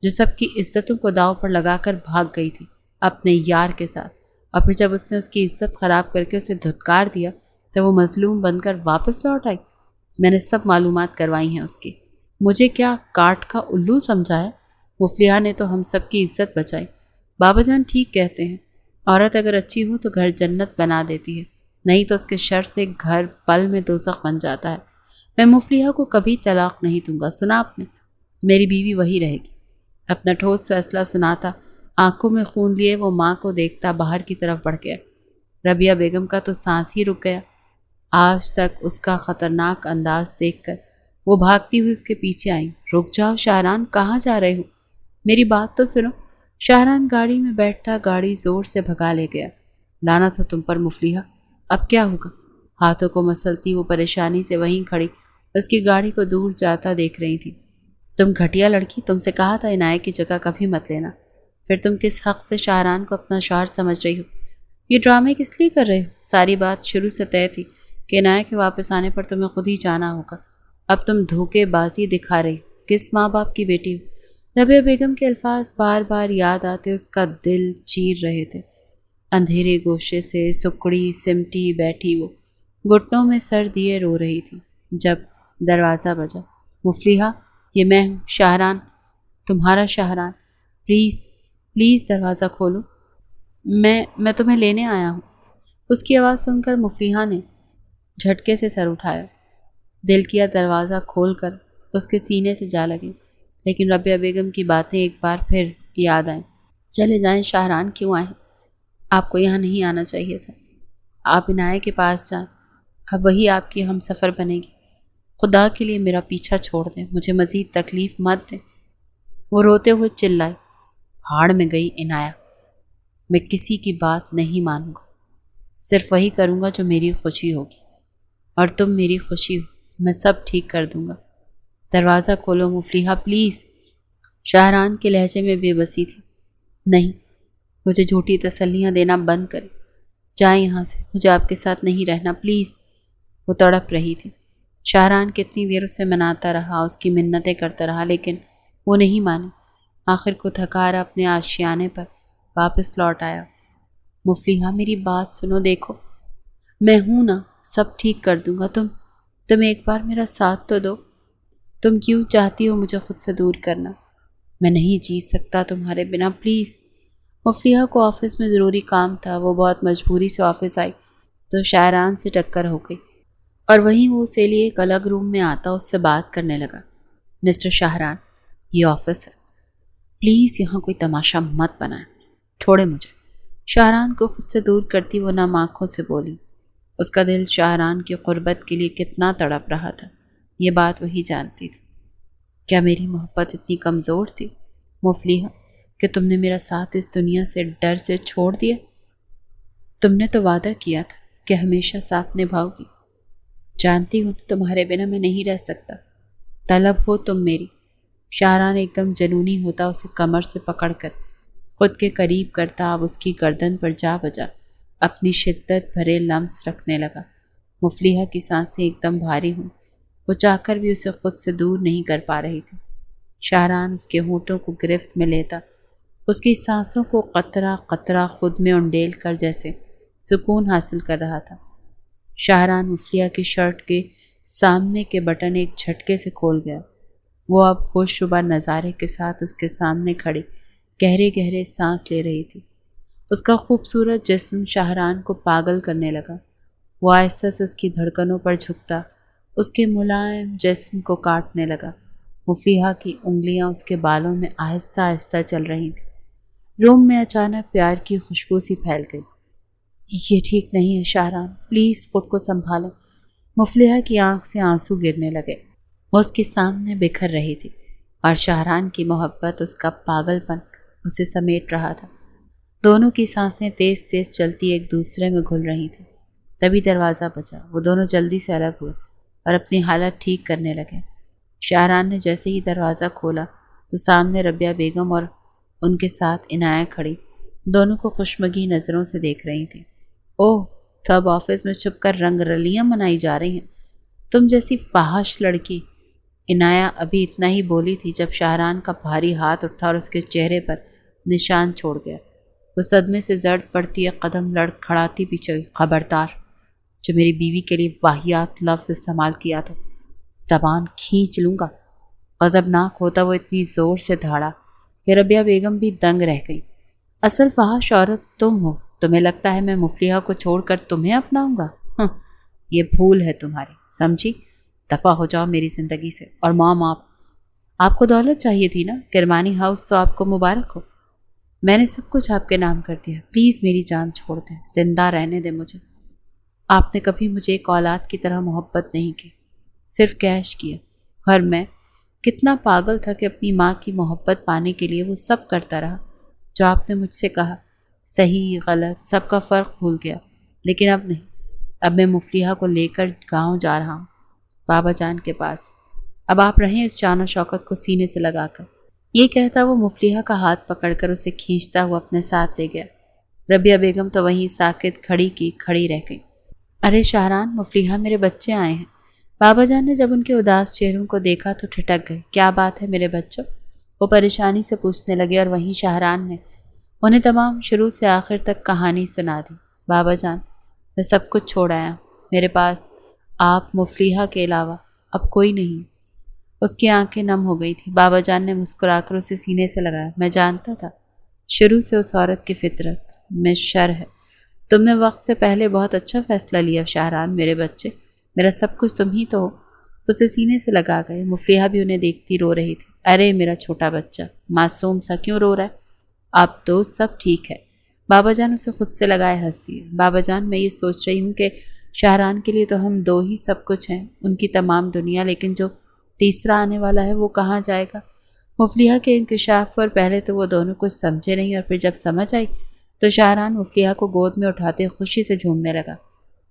جو سب کی عزتوں کو داؤ پر لگا کر بھاگ گئی تھی اپنے یار کے ساتھ، اور پھر جب اس نے اس کی عزت خراب کر کے اسے دھتکار دیا تو وہ مظلوم بن کر واپس لوٹ آئی۔ میں نے سب معلومات کروائی ہیں اس کی۔ مجھے کیا کاٹ کا الو سمجھا ہے؟ مفلحہ نے تو ہم سب کی عزت بچائی۔ بابا جان ٹھیک کہتے ہیں، عورت اگر اچھی ہو تو گھر جنت بنا دیتی ہے، نہیں تو اس کے شر سے گھر پل میں دوزخ بن جاتا ہے۔ میں مفلحہ کو کبھی طلاق نہیں دوں گا، سنا آپ نے؟ میری بیوی وہی رہے گی۔ اپنا ٹھوس فیصلہ سناتا آنکھوں میں خون لیے وہ ماں کو دیکھتا باہر کی طرف بڑھ گیا۔ ربیہ بیگم کا تو سانس ہی رک گیا۔ آج تک اس کا خطرناک انداز دیکھ کر وہ بھاگتی ہوئی اس کے پیچھے آئیں۔ رک جاؤ شاہران، کہاں جا رہے ہو؟ میری بات تو سنو۔ شاہران گاڑی میں بیٹھتا گاڑی زور سے بھگا لے گیا۔ لعنت ہو تم پر مفلحہ، اب کیا ہوگا؟ ہاتھوں کو مسلتی وہ پریشانی سے وہیں کھڑی اس کی گاڑی کو دور جاتا دیکھ رہی تھی۔ تم گھٹیا لڑکی، تم سے کہا تھا عنایت کی جگہ کبھی مت لینا، پھر تم کس حق سے شاہران کو اپنا شوہر سمجھ رہی ہو؟ یہ ڈرامے کس لیے کر رہے ہو؟ ساری بات شروع سے طے تھی کہ عنایت کے واپس آنے پر تمہیں خود ہی جانا ہوگا، اب تم دھوکے بازی دکھا رہی ہو۔ کس ماں باپ کی بیٹی ہو؟ ربیہ بیگم کے الفاظ بار بار یاد آتے اس کا دل چیر رہے تھے۔ اندھیرے گوشے سے سکڑی سمٹی بیٹھی وہ گھٹنوں میں سر دیے رو رہی تھی جب دروازہ بجا۔ مفلحہ، یہ میں ہوں، شاہران، تمہارا شاہران، پلیز پلیز دروازہ کھولو، میں تمہیں لینے آیا ہوں۔ اس کی آواز سن کر مفلحہ نے جھٹکے سے سر اٹھایا۔ دل کیا دروازہ کھول کر اس کے سینے سے جا لگے، لیکن ربیہ بیگم کی باتیں ایک بار پھر یاد آئیں۔ چلے جائیں شاہران، کیوں آئیں؟ آپ کو یہاں نہیں آنا چاہیے تھا۔ آپ عنایت کے پاس جائیں، اب وہی آپ کی ہم سفر بنے گی۔ خدا کے لیے میرا پیچھا چھوڑ دیں، مجھے مزید تکلیف مت دیں۔ وہ روتے ہوئے چلائے۔ بھاڑ میں گئی عنایت، میں کسی کی بات نہیں مانوں گا، صرف وہی کروں گا جو میری خوشی ہوگی، اور تم میری خوشی ہو، میں سب ٹھیک کر دوں گا۔ دروازہ کھولو مفلحہ، پلیز۔ شاہران کے لہجے میں بے بسی تھی۔ نہیں، مجھے جھوٹی تسلیاں دینا بند کریں، جائیں یہاں سے، مجھے آپ کے ساتھ نہیں رہنا، پلیز۔ وہ تڑپ رہی تھی۔ شاہران کتنی دیر اسے مناتا رہا، اس کی منتیں کرتا رہا، لیکن وہ نہیں مانی۔ آخر کو تھکا رہا اپنے آشیانے پر واپس لوٹ آیا۔ مفلحہ، میری بات سنو، دیکھو میں ہوں نا، سب ٹھیک کر دوں گا، تم ایک بار میرا ساتھ تو دو۔ تم کیوں چاہتی ہو مجھے خود سے دور کرنا؟ میں نہیں جی سکتا تمہارے بنا، پلیز۔ مفلحہ کو آفس میں ضروری کام تھا، وہ بہت مجبوری سے آفس آئی تو شاہران سے ٹکر ہو گئی، اور وہیں وہ اسے لیے ایک الگ روم میں آتا اس سے بات کرنے لگا۔ مسٹر شاہران، یہ آفس ہے، پلیز یہاں کوئی تماشا مت بنائیں، چھوڑے مجھے۔ شاہران کو خود سے دور کرتی وہ نم آنکھوں سے بولی۔ اس کا دل شاہران کی قربت کے لیے کتنا تڑپ رہا تھا، یہ بات وہی جانتی تھی۔ کیا میری محبت اتنی کمزور تھی مفلحہ کہ تم نے میرا ساتھ اس دنیا سے ڈر سے چھوڑ دیا؟ تم نے تو وعدہ کیا تھا کہ ہمیشہ ساتھ نبھاؤ گی۔ جانتی ہوں تمہارے بنا میں نہیں رہ سکتا، طلب ہو تم میری۔ شاہران ایک دم جنونی ہوتا اسے کمر سے پکڑ کر خود کے قریب کرتا، اب اس کی گردن پر جا بجا اپنی شدت بھرے لمس رکھنے لگا۔ مفلحہ کی سانسیں ایک دم بھاری ہوں، وہ چاہ کر بھی اسے خود سے دور نہیں کر پا رہی تھی۔ شاہران اس کے ہونٹوں کو گرفت میں لیتا، اس کی سانسوں کو قطرہ قطرہ خود میں انڈیل کر جیسے سکون حاصل کر رہا تھا۔ شاہران مفلحہ کی شرٹ کے سامنے کے بٹن ایک جھٹکے سے کھول گیا۔ وہ اب ہوش شبہ نظارے کے ساتھ اس کے سامنے کھڑی گہرے گہرے سانس لے رہی تھی۔ اس کا خوبصورت جسم شاہران کو پاگل کرنے لگا۔ وہ آہستہ سے اس کی دھڑکنوں پر جھکتا، اس کے ملائم جسم کو کاٹنے لگا۔ مفلحہ کی انگلیاں اس کے بالوں میں آہستہ آہستہ چل رہی تھیں۔ روم میں اچانک پیار کی خوشبو سی پھیل گئی۔ یہ ٹھیک نہیں ہے شاہران، پلیز خود کو سنبھالیں۔ مفلحہ کی آنکھ سے آنسو گرنے لگے۔ وہ اس کے سامنے بکھر رہی تھی، اور شاہران کی محبت، اس کا پاگل پن اسے سمیٹ رہا تھا۔ دونوں کی سانسیں تیز تیز چلتی ایک دوسرے میں گھل رہی تھیں۔ تبھی دروازہ بجا۔ وہ دونوں جلدی سے الگ ہوئے اور اپنی حالت ٹھیک کرنے لگے۔ شاہران نے جیسے ہی دروازہ کھولا تو سامنے ربیہ بیگم اور ان کے ساتھ عنایہ کھڑی دونوں کو خوشمگی نظروں سے دیکھ رہی تھیں۔ اوہ، تو اب آفس میں چھپ کر رنگ رلیاں منائی جا رہی ہیں؟ تم جیسی فحش لڑکی۔ عنایہ ابھی اتنا ہی بولی تھی جب شاہران کا بھاری ہاتھ اٹھا اور اس کے چہرے پر نشان چھوڑ گیا۔ وہ صدمے سے زرد پڑتی ایک قدم لڑکھڑاتی پیچھے ہوئی۔ خبردار، جو میری بیوی کے لیے واہیات لفظ استعمال کیا تو زبان کھینچ لوں گا۔ غضبناک ہوتا وہ اتنی زور سے دھاڑا کہ ربیہ بیگم بھی دنگ رہ گئی۔ اصل فحش عورت تم ہو۔ تمہیں لگتا ہے میں مفلحہ کو چھوڑ کر تمہیں اپناؤں گا؟ یہ بھول ہے تمہاری، سمجھی؟ دفع ہو جاؤ میری زندگی سے۔ اور مام، آپ کو دولت چاہیے تھی نا؟ کرمانی ہاؤس تو آپ کو مبارک ہو۔ میں نے سب کچھ آپ کے نام کر دیا۔ پلیز میری جان چھوڑ دیں، زندہ رہنے دیں مجھے۔ آپ نے کبھی مجھے ایک اولاد کی طرح محبت نہیں کی، صرف کیش کیا۔ اور میں کتنا پاگل تھا کہ اپنی ماں کی محبت پانے کے لیے وہ سب کرتا رہا جو آپ نے مجھ سے کہا۔ صحیح غلط سب کا فرق بھول گیا، لیکن اب نہیں۔ اب میں مفلحہ کو لے کر گاؤں جا رہا ہوں، بابا جان کے پاس۔ اب آپ رہیں اس شان و شوکت کو سینے سے لگا کر۔ یہ کہتا وہ مفلحہ کا ہاتھ پکڑ کر اسے کھینچتا ہوا اپنے ساتھ لے گیا۔ ربیہ بیگم تو وہیں ساکت کھڑی رہ گئی۔ ارے شاہران، مفلحہ میرے بچے آئے ہیں۔ بابا جان نے جب ان کے اداس چہروں کو دیکھا تو ٹھٹک گئے۔ کیا بات ہے میرے بچوں؟ وہ پریشانی سے پوچھنے لگے اور وہیں شاہران نے انہیں تمام شروع سے آخر تک کہانی سنا دی۔ بابا جان، میں سب کچھ چھوڑ آیا ہوں۔ میرے پاس آپ مفلحہ کے علاوہ اب کوئی نہیں۔ اس کی آنکھیں نم ہو گئی تھیں۔ بابا جان نے مسکرا کر اسے سینے سے لگایا۔ میں جانتا تھا شروع سے اس عورت کی فطرت میں شر ہے۔ تم نے وقت سے پہلے بہت اچھا فیصلہ لیا شاہران میرے بچے۔ میرا سب کچھ تم ہی تو ہو۔ اسے سینے سے لگا گئے۔ مفلحہ بھی انہیں دیکھتی رو رہی تھی۔ ارے میرا چھوٹا بچہ معصوم سا کیوں رو رہا ہے؟ اب تو سب ٹھیک ہے۔ بابا جان اسے خود سے لگائے ہنسی۔ بابا جان، میں یہ سوچ رہی ہوں کہ شاہران کے لیے تو ہم دو ہی سب کچھ ہیں، ان کی تمام دنیا، لیکن جو تیسرا آنے والا ہے وہ کہاں جائے گا؟ مفلحہ کے انکشاف پر پہلے تو وہ دونوں کچھ سمجھے نہیں، اور پھر جب سمجھ آئی تو شاہران مفلحہ کو گود میں اٹھاتے خوشی سے جھومنے لگا۔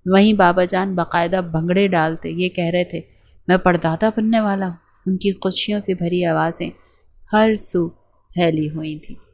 وہیں بابا جان باقاعدہ بھنگڑے ڈالتے یہ کہہ رہے تھے، میں پردادا بننے والا ہوں۔ ان کی خوشیوں سے بھری آوازیں ہر سو پھیلی ہوئی تھیں۔